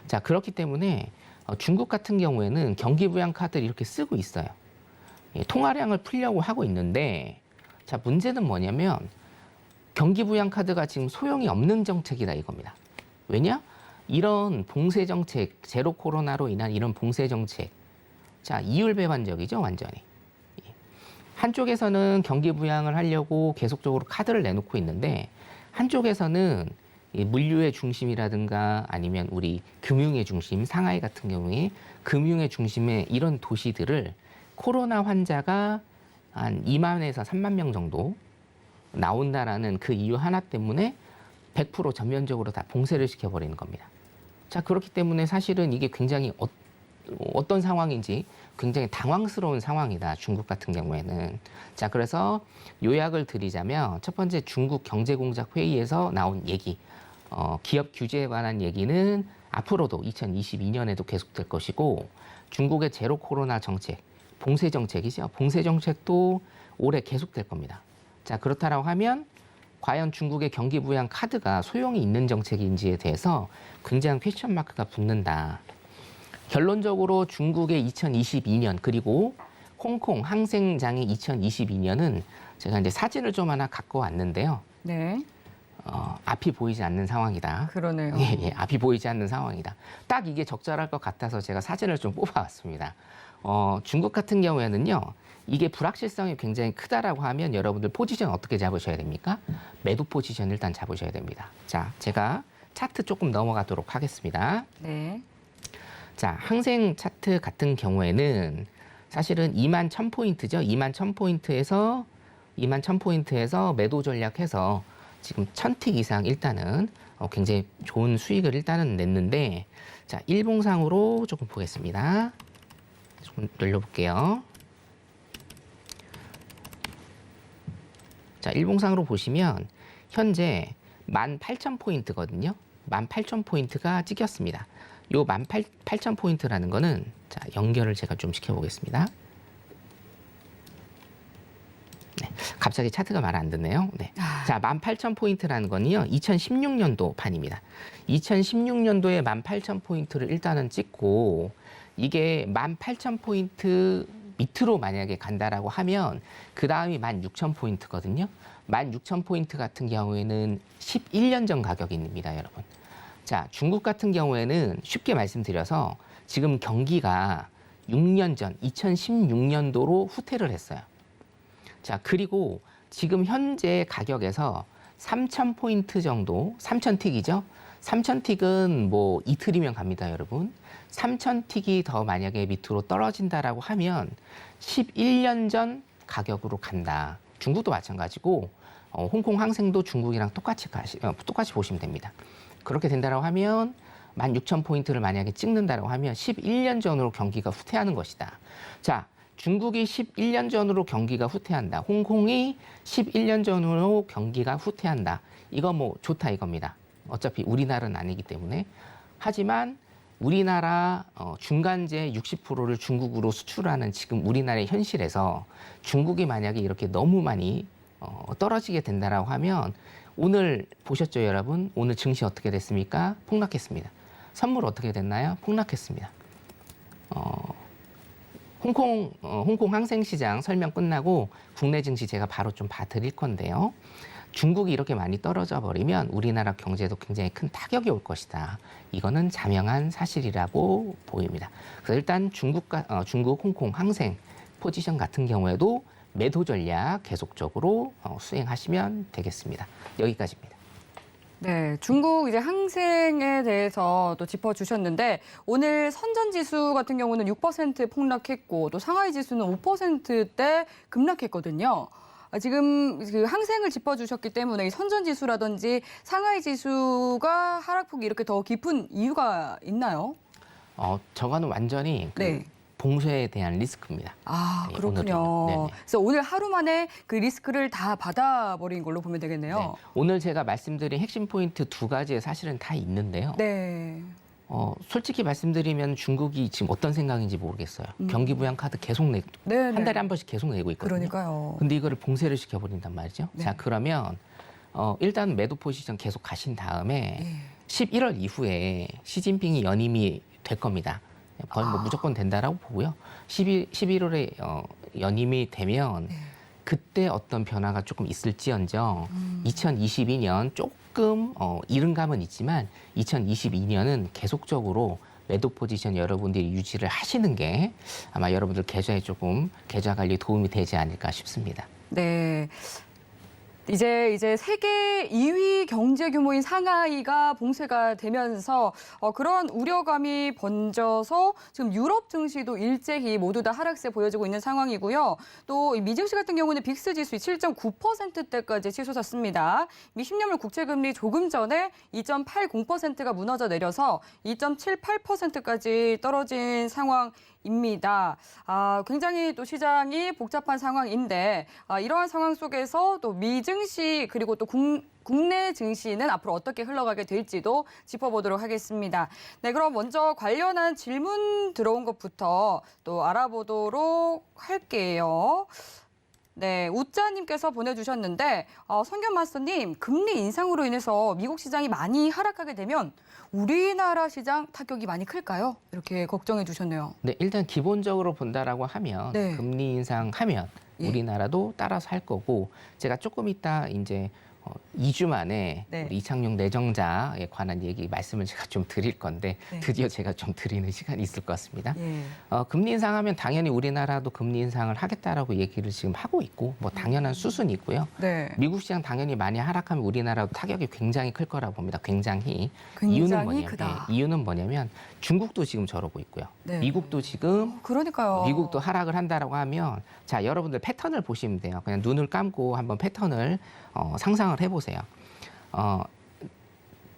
자, 그렇기 때문에 중국 같은 경우에는 경기 부양 카드를 이렇게 쓰고 있어요. 통화량을 풀려고 하고 있는데 자, 문제는 뭐냐면 경기 부양 카드가 지금 소용이 없는 정책이다 이겁니다. 왜냐? 이런 봉쇄 정책, 제로 코로나로 인한 이런 봉쇄 정책. 자, 이율배반적이죠, 완전히. 한쪽에서는 경기 부양을 하려고 계속적으로 카드를 내놓고 있는데 한쪽에서는 물류의 중심이라든가 아니면 우리 금융의 중심, 상하이 같은 경우에 금융의 중심의 이런 도시들을 코로나 환자가 한 2만에서 3만 명 정도 나온다라는 그 이유 하나 때문에 100% 전면적으로 다 봉쇄를 시켜버리는 겁니다. 자, 그렇기 때문에 사실은 이게 굉장히 어떤 상황인지 굉장히 당황스러운 상황이다. 중국 같은 경우에는. 자, 그래서 요약을 드리자면 첫 번째 중국 경제공작회의에서 나온 얘기. 기업 규제에 관한 얘기는 앞으로도 2022년에도 계속될 것이고 중국의 제로 코로나 정책, 봉쇄 정책이죠. 봉쇄 정책도 올해 계속될 겁니다. 자, 그렇다라고 하면 과연 중국의 경기 부양 카드가 소용이 있는 정책인지에 대해서 굉장한 퀘스천 마크가 붙는다. 결론적으로 중국의 2022년 그리고 홍콩 항생장의 2022년은 제가 이제 사진을 좀 하나 갖고 왔는데요. 네. 앞이 보이지 않는 상황이다. 그러네요. 예, 앞이 보이지 않는 상황이다. 딱 이게 적절할 것 같아서 제가 사진을 좀 뽑아왔습니다. 중국 같은 경우에는요, 이게 불확실성이 굉장히 크다라고 하면 여러분들 포지션 어떻게 잡으셔야 됩니까? 매도 포지션 일단 잡으셔야 됩니다. 자, 제가 차트 조금 넘어가도록 하겠습니다. 네. 자, 항생 차트 같은 경우에는 사실은 21,000포인트죠. 21,000포인트에서 매도 전략해서 지금 1000틱 이상 일단은 굉장히 좋은 수익을 일단은 냈는데, 자, 일봉상으로 조금 보겠습니다. 조금 늘려볼게요. 자, 일봉상으로 보시면 현재 18,000포인트거든요. 18,000포인트가 찍혔습니다. 요 18,000포인트라는 거는, 자, 연결을 제가 좀 시켜보겠습니다. 네, 갑자기 차트가 말 안 듣네요. 네. 자, 18,000포인트라는 거는요, 2016년도 판입니다. 2016년도에 18,000포인트를 일단은 찍고, 이게 18,000포인트 밑으로 만약에 간다라고 하면, 그 다음이 16,000포인트거든요. 16,000포인트 같은 경우에는 11년 전 가격입니다, 여러분. 자, 중국 같은 경우에는 쉽게 말씀드려서 지금 경기가 6년 전, 2016년도로 후퇴를 했어요. 자, 그리고 지금 현재 가격에서 3,000포인트 정도, 3,000틱이죠? 3,000틱은 뭐 이틀이면 갑니다, 여러분. 3,000틱이 더 만약에 밑으로 떨어진다라고 하면 11년 전 가격으로 간다. 중국도 마찬가지고, 홍콩 항생도 중국이랑 똑같이 보시면 됩니다. 그렇게 된다라고 하면 16,000포인트를 만약에 찍는다라고 하면 11년 전으로 경기가 후퇴하는 것이다. 자, 중국이 11년 전으로 경기가 후퇴한다. 홍콩이 11년 전으로 경기가 후퇴한다. 이거 뭐 좋다 이겁니다. 어차피 우리나라는 아니기 때문에. 하지만 우리나라 중간재 60%를 중국으로 수출하는 지금 우리나라의 현실에서 중국이 만약에 이렇게 너무 많이 떨어지게 된다라고 하면, 오늘 보셨죠, 여러분? 오늘 증시 어떻게 됐습니까? 폭락했습니다. 선물 어떻게 됐나요? 폭락했습니다. 홍콩 항생시장 설명 끝나고 국내 증시 제가 바로 좀 봐드릴 건데요. 중국이 이렇게 많이 떨어져 버리면 우리나라 경제도 굉장히 큰 타격이 올 것이다. 이거는 자명한 사실이라고 보입니다. 그래서 일단 중국, 홍콩 항생 포지션 같은 경우에도 매도 전략 계속적으로 수행하시면 되겠습니다. 여기까지입니다. 네, 중국 이제 항생에 대해서 또 짚어주셨는데, 오늘 선전지수 같은 경우는 6% 폭락했고, 또 상하이 지수는 5%대 급락했거든요. 지금 그 항생을 짚어주셨기 때문에 이 선전지수라든지 상하이 지수가 하락폭이 이렇게 더 깊은 이유가 있나요? 저거는 완전히 네. 봉쇄에 대한 리스크입니다. 아, 네, 그렇군요. 오늘은요. 그래서 오늘 하루 만에 그 리스크를 다 받아버린 걸로 보면 되겠네요. 네. 오늘 제가 말씀드린 핵심 포인트 두 가지에 사실은 다 있는데요. 네. 솔직히 말씀드리면 중국이 지금 어떤 생각인지 모르겠어요. 경기 부양 카드 계속 네, 한 달에 한 번씩 계속 내고 있거든요. 그러니까요. 근데 이거를 봉쇄를 시켜버린단 말이죠. 네. 자, 그러면 일단 매도 포지션 계속 가신 다음에 네. 11월 이후에 시진핑이 연임이 될 겁니다. 거의 뭐 무조건 된다라고 보고요. 11월에 연임이 되면 네. 그때 어떤 변화가 조금 있을지언정 2022년 조금 이른 감은 있지만 2022년은 계속적으로 매도 포지션 여러분들이 유지를 하시는 게 아마 여러분들 계좌에 조금 계좌 관리에 도움이 되지 않을까 싶습니다. 네. 이제 세계 2위 경제 규모인 상하이가 봉쇄가 되면서 그런 우려감이 번져서 지금 유럽 증시도 일제히 모두 다 하락세 보여지고 있는 상황이고요. 또 미증시 같은 경우는 빅스 지수 7.9%대까지 치솟았습니다. 미 10년물 국채금리 조금 전에 2.80%가 무너져 내려서 2.78%까지 떨어진 상황입니다. 굉장히 또 시장이 복잡한 상황인데 이러한 상황 속에서 또 미증시 그리고 또 국내 증시는 앞으로 어떻게 흘러가게 될지도 짚어보도록 하겠습니다. 네, 그럼 먼저 관련한 질문 들어온 것부터 또 알아보도록 할게요. 네, 우짜님께서 보내주셨는데 성균 마스터님, 금리 인상으로 인해서 미국 시장이 많이 하락하게 되면 우리나라 시장 타격이 많이 클까요? 이렇게 걱정해 주셨네요. 네, 일단 기본적으로 본다라고 하면 네. 금리 인상하면 예. 우리나라도 따라서 할 거고 제가 조금 이따 이제 2주 만에 네. 우리 이창용 내정자에 관한 말씀을 제가 좀 드릴 건데 네. 드디어 제가 좀 드리는 시간이 있을 것 같습니다. 예. 금리 인상하면 당연히 우리나라도 금리 인상을 하겠다라고 얘기를 지금 하고 있고 뭐 당연한 수순이고요. 네. 미국 시장 당연히 많이 하락하면 우리나라도 타격이 굉장히 클 거라고 봅니다. 굉장히. 굉장히 크다. 이유는 뭐냐면 중국도 지금 저러고 있고요. 네. 미국도 지금 그러니까요. 미국도 하락을 한다라고 하면 자 여러분들 패턴을 보시면 돼요. 그냥 눈을 감고 한번 패턴을 상상을 해보세요.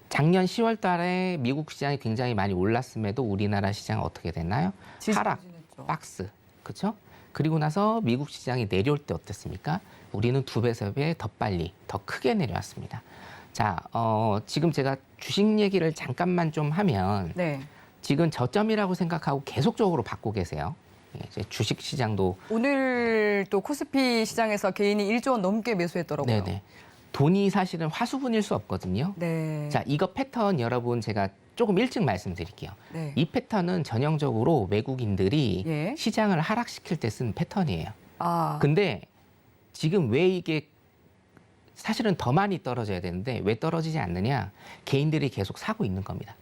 작년 10월 달에 미국 시장이 굉장히 많이 올랐음에도 우리나라 시장은 어떻게 됐나요? 하락, 지지했죠. 박스, 그렇죠? 그리고 나서 미국 시장이 내려올 때 어땠습니까? 우리는 2배, 3배 더 빨리, 더 크게 내려왔습니다. 자, 지금 제가 주식 얘기를 잠깐만 좀 하면 네. 지금 저점이라고 생각하고 계속적으로 받고 계세요. 이제 주식 시장도 오늘 또 코스피 시장에서 개인이 1조 원 넘게 매수했더라고요. 네네. 돈이 사실은 화수분일 수 없거든요. 네. 자, 이거 패턴 여러분 제가 조금 일찍 말씀드릴게요. 네. 이 패턴은 전형적으로 외국인들이 예. 시장을 하락시킬 때 쓴 패턴이에요. 아. 근데 지금 왜 이게 사실은 더 많이 떨어져야 되는데 왜 떨어지지 않느냐? 개인들이 계속 사고 있는 겁니다.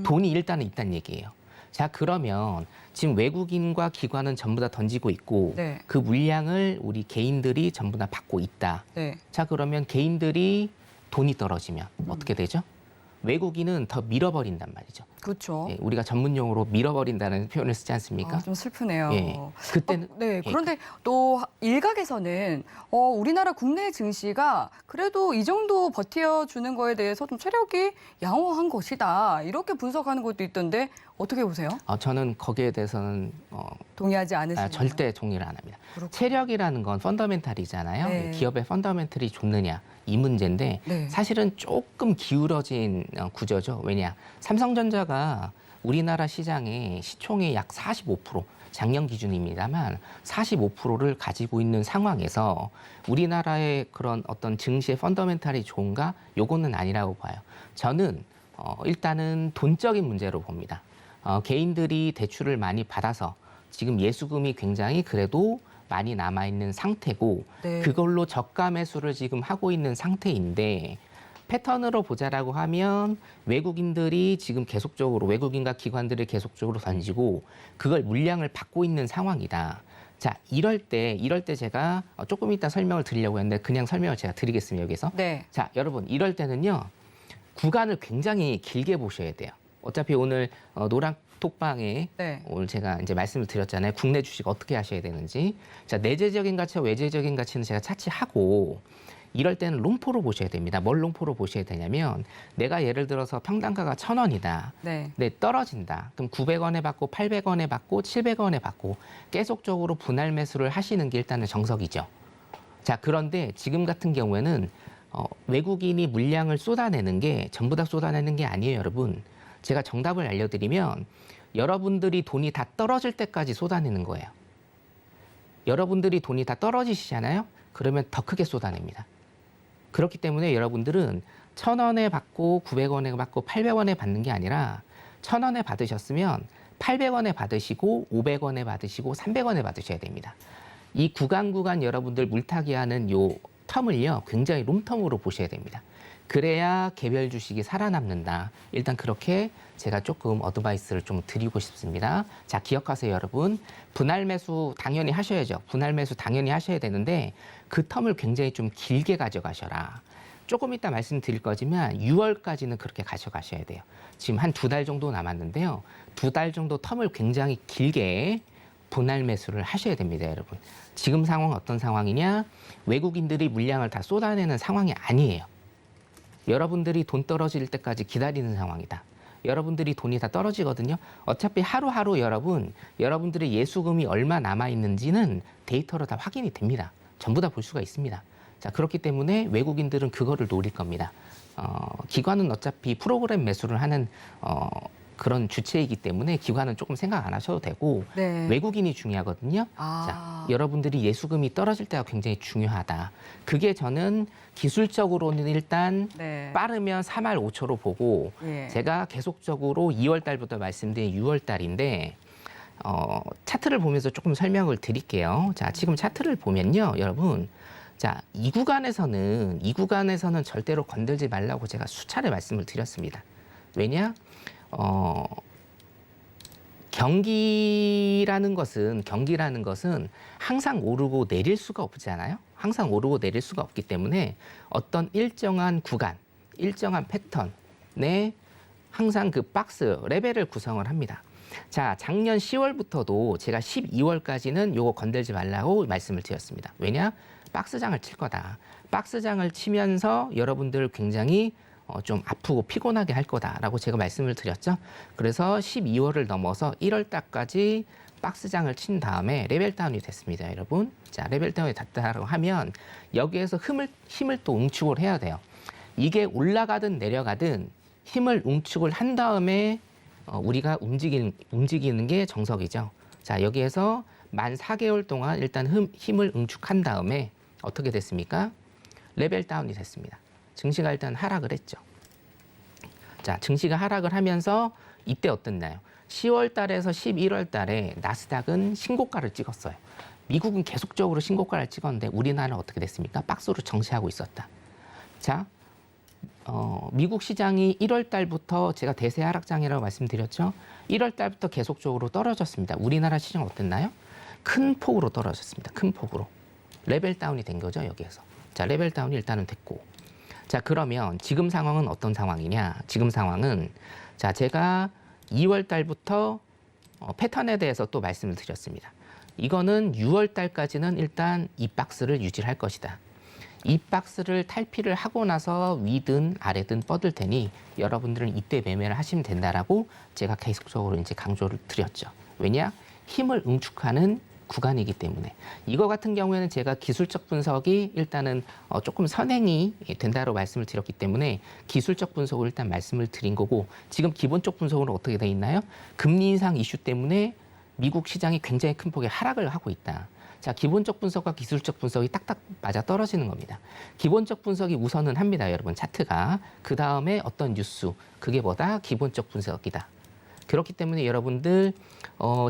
돈이 일단은 있다는 얘기예요. 자, 그러면 지금 외국인과 기관은 전부 다 던지고 있고 네. 그 물량을 우리 개인들이 전부 다 받고 있다. 네. 자, 그러면 개인들이 돈이 떨어지면 어떻게 되죠? 외국인은 더 밀어버린단 말이죠. 그렇죠. 예, 우리가 전문 용어로 밀어버린다는 표현을 쓰지 않습니까? 좀 슬프네요. 예, 그때는 네. 그런데 또 일각에서는 우리나라 국내 증시가 그래도 이 정도 버텨주는 거에 대해서 좀 체력이 양호한 것이다. 이렇게 분석하는 것도 있던데 어떻게 보세요? 저는 거기에 대해서는 동의하지 않으시나요? 절대 동의를 안 합니다. 그렇군요. 체력이라는 건 펀더멘탈이잖아요. 네. 기업의 펀더멘탈이 좋느냐 이 문제인데 네. 사실은 조금 기울어진 구조죠. 왜냐? 삼성전자가 우리나라 시장의 시총의 약 45%, 작년 기준입니다만 45%를 가지고 있는 상황에서 우리나라의 그런 어떤 증시의 펀더멘탈이 좋은가? 요거는 아니라고 봐요. 저는 일단은 돈적인 문제로 봅니다. 개인들이 대출을 많이 받아서 지금 예수금이 굉장히 그래도 많이 남아있는 상태고 네. 그걸로 저가 매수를 지금 하고 있는 상태인데 패턴으로 보자라고 하면 외국인들이 지금 계속적으로 외국인과 기관들이 계속적으로 던지고 그걸 물량을 받고 있는 상황이다. 자, 이럴 때 제가 조금 이따 설명을 드리려고 했는데 그냥 설명을 제가 드리겠습니다, 여기서. 네. 자, 여러분 이럴 때는요. 구간을 굉장히 길게 보셔야 돼요. 어차피 오늘 노란 톡방에 네. 오늘 제가 이제 말씀을 드렸잖아요. 국내 주식 어떻게 하셔야 되는지. 자, 내재적인 가치와 외재적인 가치는 제가 차치하고 이럴 때는 롱포로 보셔야 됩니다. 뭘 롱포로 보셔야 되냐면 내가 예를 들어서 평단가가 1,000원이다. 네. 네, 떨어진다. 그럼 900원에 받고 800원에 받고 700원에 받고 계속적으로 분할 매수를 하시는 게 일단은 정석이죠. 자, 그런데 지금 같은 경우에는 외국인이 물량을 쏟아내는 게 전부 다 쏟아내는 게 아니에요, 여러분. 제가 정답을 알려드리면 여러분들이 돈이 다 떨어질 때까지 쏟아내는 거예요. 여러분들이 돈이 다 떨어지시잖아요? 그러면 더 크게 쏟아냅니다. 그렇기 때문에 여러분들은 1,000원에 받고 900원에 받고 800원에 받는 게 아니라 1,000원에 받으셨으면 800원에 받으시고 500원에 받으시고 300원에 받으셔야 됩니다. 이 구간 여러분들 물타기 하는 요 텀을요 굉장히 롱텀으로 보셔야 됩니다. 그래야 개별 주식이 살아남는다. 일단 그렇게 제가 조금 어드바이스를 좀 드리고 싶습니다. 자, 기억하세요, 여러분. 분할 매수 당연히 하셔야죠. 분할 매수 당연히 하셔야 되는데 그 텀을 굉장히 좀 길게 가져가셔라. 조금 이따 말씀드릴 거지만 6월까지는 그렇게 가져가셔야 돼요. 지금 한 2달 정도 남았는데요. 2달 정도 텀을 굉장히 길게 분할 매수를 하셔야 됩니다, 여러분. 지금 상황은 어떤 상황이냐? 외국인들이 물량을 다 쏟아내는 상황이 아니에요. 여러분들이 돈 떨어질 때까지 기다리는 상황이다. 여러분들이 돈이 다 떨어지거든요. 어차피 하루하루 여러분들의 예수금이 얼마 남아있는지는 데이터로 다 확인이 됩니다. 전부 다 볼 수가 있습니다. 자, 그렇기 때문에 외국인들은 그거를 노릴 겁니다. 기관은 어차피 프로그램 매수를 하는 그런 주체이기 때문에 기관은 조금 생각 안 하셔도 되고 네. 외국인이 중요하거든요. 자, 여러분들이 예수금이 떨어질 때가 굉장히 중요하다. 그게 저는 기술적으로는 일단 네. 빠르면 3할 5초로 보고 예. 제가 계속적으로 2월 달부터 말씀드린 6월 달인데 차트를 보면서 조금 설명을 드릴게요. 자, 지금 차트를 보면요, 여러분. 자, 이 구간에서는 절대로 건들지 말라고 제가 수차례 말씀을 드렸습니다. 왜냐? 경기라는 것은 항상 오르고 내릴 수가 없잖아요. 항상 오르고 내릴 수가 없기 때문에 어떤 일정한 구간, 일정한 패턴에 항상 그 박스 레벨을 구성을 합니다. 자, 작년 10월부터도 제가 12월까지는 요거 건들지 말라고 말씀을 드렸습니다. 왜냐? 박스장을 칠 거다. 박스장을 치면서 여러분들 굉장히 좀 아프고 피곤하게 할 거다라고 제가 말씀을 드렸죠. 그래서 12월을 넘어서 1월 달까지 박스장을 친 다음에 레벨 다운이 됐습니다, 여러분. 자, 레벨 다운이 됐다고 하면 여기에서 힘을 또 응축을 해야 돼요. 이게 올라가든 내려가든 힘을 응축을 한 다음에 우리가 움직이는 게 정석이죠. 자, 여기에서 만 4개월 동안 일단 힘을 응축한 다음에 어떻게 됐습니까? 레벨 다운이 됐습니다. 증시가 일단 하락을 했죠. 자, 증시가 하락을 하면서 이때 어땠나요? 10월 달에서 11월 달에 나스닥은 신고가를 찍었어요. 미국은 계속적으로 신고가를 찍었는데 우리나라는 어떻게 됐습니까? 박스로 정시하고 있었다. 자, 미국 시장이 1월 달부터 제가 대세 하락장이라고 말씀드렸죠. 1월 달부터 계속적으로 떨어졌습니다. 우리나라 시장 어땠나요? 큰 폭으로 떨어졌습니다. 큰 폭으로. 레벨 다운이 된 거죠, 여기에서. 자, 레벨 다운이 일단은 됐고. 자, 그러면 지금 상황은 어떤 상황이냐? 지금 상황은 자, 제가 2월 달부터 패턴에 대해서 또 말씀을 드렸습니다. 이거는 6월 달까지는 일단 이 박스를 유지할 것이다. 이 박스를 탈피를 하고 나서 위든 아래든 뻗을 테니 여러분들은 이때 매매를 하시면 된다라고 제가 계속적으로 이제 강조를 드렸죠. 왜냐? 힘을 응축하는 구간이기 때문에. 이거 같은 경우에는 제가 기술적 분석이 일단은 조금 선행이 된다고 말씀을 드렸기 때문에 기술적 분석을 일단 말씀을 드린 거고, 지금 기본적 분석으로 어떻게 돼 있나요? 금리 인상 이슈 때문에 미국 시장이 굉장히 큰 폭의 하락을 하고 있다. 자, 기본적 분석과 기술적 분석이 딱딱 맞아 떨어지는 겁니다. 기본적 분석이 우선은 합니다, 여러분. 차트가. 그 다음에 어떤 뉴스, 그게 뭐다? 기본적 분석이다. 그렇기 때문에 여러분들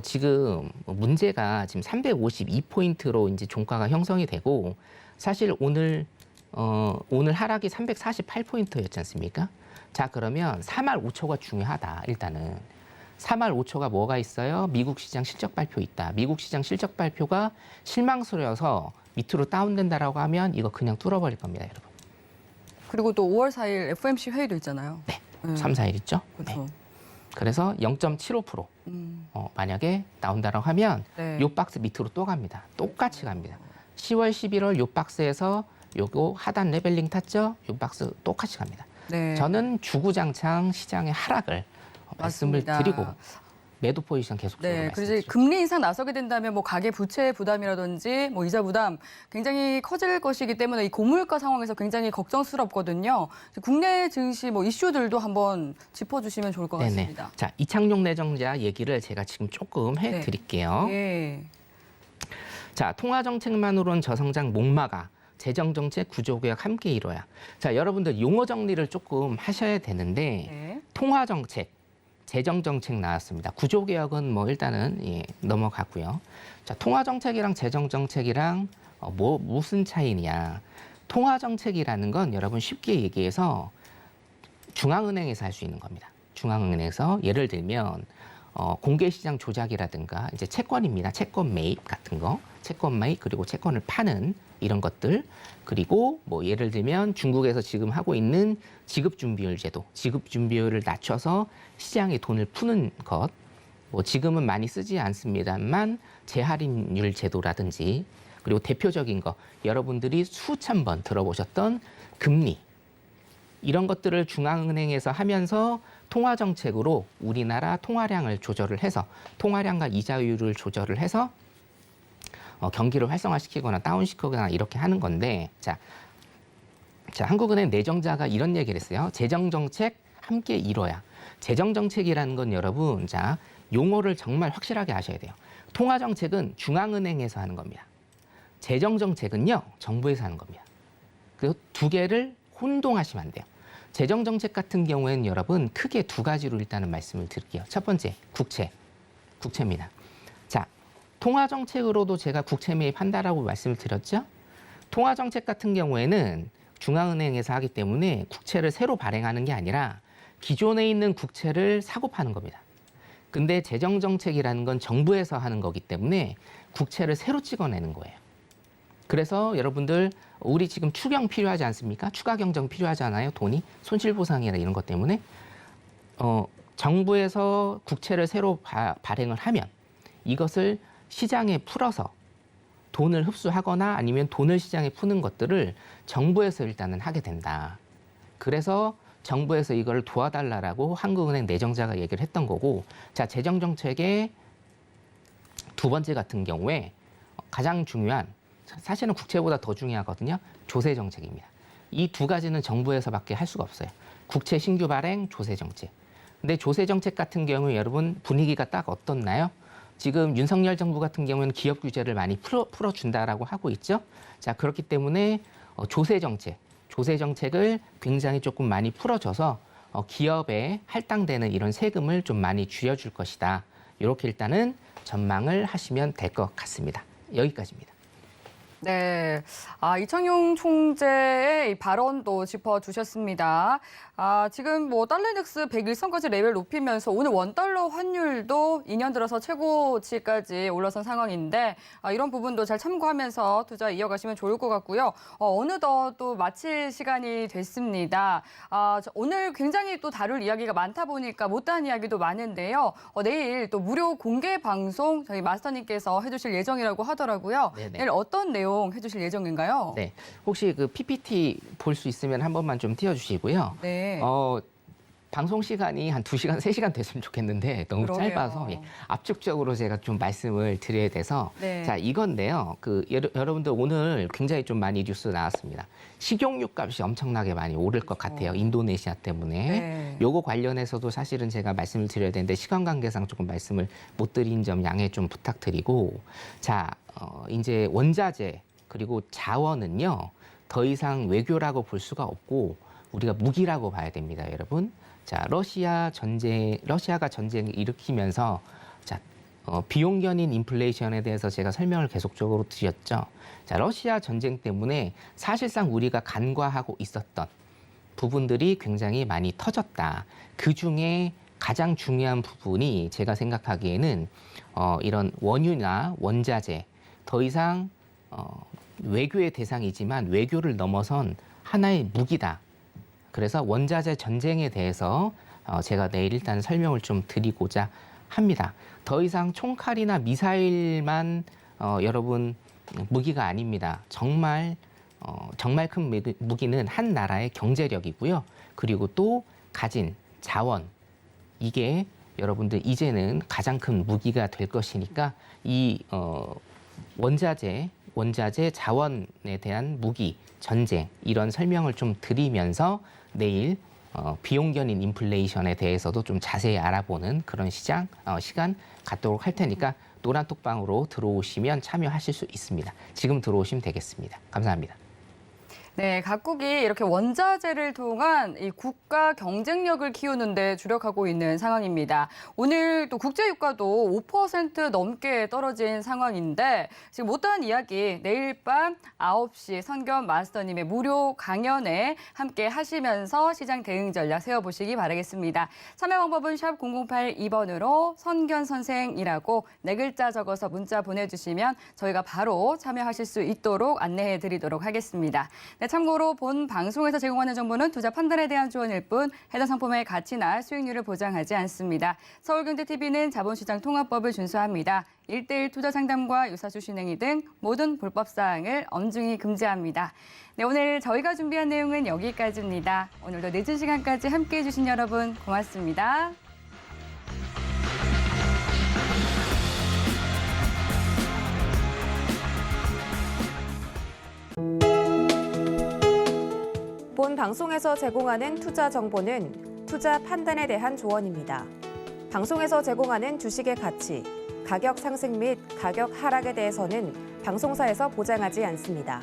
지금 문제가 지금 352포인트로 이제 종가가 형성이 되고, 사실 오늘 하락이 348포인트였지 않습니까? 자, 그러면 3할 5초가 중요하다. 일단은 3할 5초가 뭐가 있어요? 미국 시장 실적 발표 있다. 미국 시장 실적 발표가 실망스러워서 밑으로 다운된다라고 하면 이거 그냥 뚫어버릴 겁니다, 여러분. 그리고 또 5월 4일 FOMC 회의도 있잖아요. 네, 3, 4일 있죠. 그렇죠. 네. 그래서 0.75% 만약에 나온다라고 하면 네. 요 박스 밑으로 또 갑니다. 똑같이 갑니다. 10월, 11월 요 박스에서 요거 하단 레벨링 탔죠? 요 박스 똑같이 갑니다. 네. 저는 주구장창 시장의 하락을 말씀을 맞습니다. 드리고 매도 포지션 계속적으로 네, 그래서 말씀드리죠. 금리 인상 나서게 된다면 뭐 가계 부채 부담이라든지 뭐 이자 부담 굉장히 커질 것이기 때문에 이 고물가 상황에서 굉장히 걱정스럽거든요. 국내 증시 뭐 이슈들도 한번 짚어주시면 좋을 것 네네. 같습니다. 자, 이창용 내정자 얘기를 제가 지금 조금 해드릴게요. 예. 자, 통화 정책만으로는 저성장 못 막아. 재정 정책, 구조 개혁 함께 이뤄야. 자, 여러분들 용어 정리를 조금 하셔야 되는데 네. 통화 정책, 재정 정책 나왔습니다. 구조 개혁은 뭐 일단은 넘어가고요. 자, 통화 정책이랑 재정 정책이랑 무슨 차이냐? 통화정책이라는 건 여러분 쉽게 얘기해서 중앙은행에서 할 수 있는 겁니다. 중앙은행에서 예를 들면 공개시장 조작이라든가 이제 채권입니다. 채권 매입 같은 거, 채권 매입 그리고 채권을 파는 이런 것들, 그리고 뭐 예를 들면 중국에서 지금 하고 있는 지급준비율 제도, 지급준비율을 낮춰서 시장에 돈을 푸는 것, 뭐 지금은 많이 쓰지 않습니다만 재할인율 제도라든지, 그리고 대표적인 거 여러분들이 수천 번 들어보셨던 금리, 이런 것들을 중앙은행에서 하면서 통화정책으로 우리나라 통화량을 조절을 해서 통화량과 이자율을 조절을 해서 경기를 활성화시키거나 다운시키거나 이렇게 하는 건데, 자 한국은행 내정자가 이런 얘기를 했어요. 재정정책 함께 이뤄야. 재정정책이라는 건 여러분, 자 용어를 정말 확실하게 아셔야 돼요. 통화정책은 중앙은행에서 하는 겁니다. 재정정책은요, 정부에서 하는 겁니다. 그 두 개를 혼동하시면 안 돼요. 재정정책 같은 경우에는 여러분 크게 두 가지로 일단은 말씀을 드릴게요. 첫 번째, 국채입니다. 자, 통화정책으로도 제가 국채 매입한다라고 말씀을 드렸죠. 통화정책 같은 경우에는 중앙은행에서 하기 때문에 국채를 새로 발행하는 게 아니라 기존에 있는 국채를 사고 파는 겁니다. 근데 재정정책이라는 건 정부에서 하는 거기 때문에 국채를 새로 찍어내는 거예요. 그래서 여러분들 우리 지금 추경 필요하지 않습니까? 추가 경정 필요하잖아요. 돈이 손실보상이나 이런 것 때문에 정부에서 국채를 새로 발행을 하면 이것을 시장에 풀어서 돈을 흡수하거나 아니면 돈을 시장에 푸는 것들을 정부에서 일단은 하게 된다. 그래서 정부에서 이걸 도와달라라고 한국은행 내정자가 얘기를 했던 거고, 자 재정정책의 두 번째 같은 경우에 가장 중요한, 사실은 국채보다 더 중요하거든요. 조세 정책입니다. 이 두 가지는 정부에서밖에 할 수가 없어요. 국채 신규 발행, 조세 정책. 근데 조세 정책 같은 경우에 여러분 분위기가 딱 어떻나요? 지금 윤석열 정부 같은 경우는 기업 규제를 많이 풀어준다라고 하고 있죠. 자 그렇기 때문에 조세 정책을 굉장히 조금 많이 풀어줘서 기업에 할당되는 이런 세금을 좀 많이 줄여줄 것이다. 이렇게 일단은 전망을 하시면 될 것 같습니다. 여기까지입니다. 네, 이창용 총재의 이 발언도 짚어주셨습니다. 지금 뭐 달러인덱스 101선까지 레벨 높이면서 오늘 원달러 환율도 2년 들어서 최고치까지 올라선 상황인데 이런 부분도 잘 참고하면서 투자 이어가시면 좋을 것 같고요. 어느덧 또 마칠 시간이 됐습니다. 오늘 굉장히 또 다룰 이야기가 많다 보니까 못다한 이야기도 많은데요. 내일 또 무료 공개 방송 저희 마스터님께서 해주실 예정이라고 하더라고요. 네네. 내일 어떤 내용 해주실 예정인가요? 네, 혹시 그 PPT 볼 수 있으면 한 번만 좀 띄워주시고요. 네. 방송 시간이 한 2시간, 3시간 됐으면 좋겠는데 너무 그러게요. 짧아서 압축적으로 제가 좀 말씀을 드려야 돼서 네. 자 이건데요. 여러분들 오늘 굉장히 좀 많이 뉴스 나왔습니다. 식용유 값이 엄청나게 많이 오를 것 같아요. 인도네시아 때문에. 네. 요거 관련해서도 사실은 제가 말씀을 드려야 되는데 시간 관계상 조금 말씀을 못 드린 점 양해 좀 부탁드리고, 자 이제 원자재 그리고 자원은요 더 이상 외교라고 볼 수가 없고 우리가 무기라고 봐야 됩니다, 여러분. 자, 러시아가 전쟁을 일으키면서 자, 비용견인 인플레이션에 대해서 제가 설명을 계속적으로 드렸죠. 자, 러시아 전쟁 때문에 사실상 우리가 간과하고 있었던 부분들이 굉장히 많이 터졌다. 그 중에 가장 중요한 부분이 제가 생각하기에는 이런 원유나 원자재, 더 이상 외교의 대상이지만 외교를 넘어선 하나의 무기다. 그래서 원자재 전쟁에 대해서 제가 내일 일단 설명을 좀 드리고자 합니다. 더 이상 총칼이나 미사일만 여러분 무기가 아닙니다. 정말 큰 무기는 한 나라의 경제력이고요. 그리고 또 가진 자원, 이게 여러분들 이제는 가장 큰 무기가 될 것이니까 이 원자재 자원에 대한 무기, 전쟁 이런 설명을 좀 드리면서 내일 비용견인 인플레이션에 대해서도 좀 자세히 알아보는 그런 시간 갖도록 할 테니까 노란톡방으로 들어오시면 참여하실 수 있습니다. 지금 들어오시면 되겠습니다. 감사합니다. 네, 각국이 이렇게 원자재를 통한 이 국가 경쟁력을 키우는 데 주력하고 있는 상황입니다. 오늘 또 국제유가도 5% 넘게 떨어진 상황인데 지금 못다한 이야기 내일 밤 9시 선견 마스터님의 무료 강연에 함께 하시면서 시장 대응 전략 세워보시기 바라겠습니다. 참여 방법은 샵 0082번으로 선견 선생이라고 4글자 적어서 문자 보내주시면 저희가 바로 참여하실 수 있도록 안내해 드리도록 하겠습니다. 네, 참고로 본 방송에서 제공하는 정보는 투자 판단에 대한 조언일 뿐 해당 상품의 가치나 수익률을 보장하지 않습니다. 서울경제TV는 자본시장 통합법을 준수합니다. 1:1 투자 상담과 유사수신 행위 등 모든 불법사항을 엄중히 금지합니다. 네, 오늘 저희가 준비한 내용은 여기까지입니다. 오늘도 늦은 시간까지 함께해 주신 여러분 고맙습니다. 본 방송에서 제공하는 투자 정보는 투자 판단에 대한 조언입니다. 방송에서 제공하는 주식의 가치, 가격 상승 및 가격 하락에 대해서는 방송사에서 보장하지 않습니다.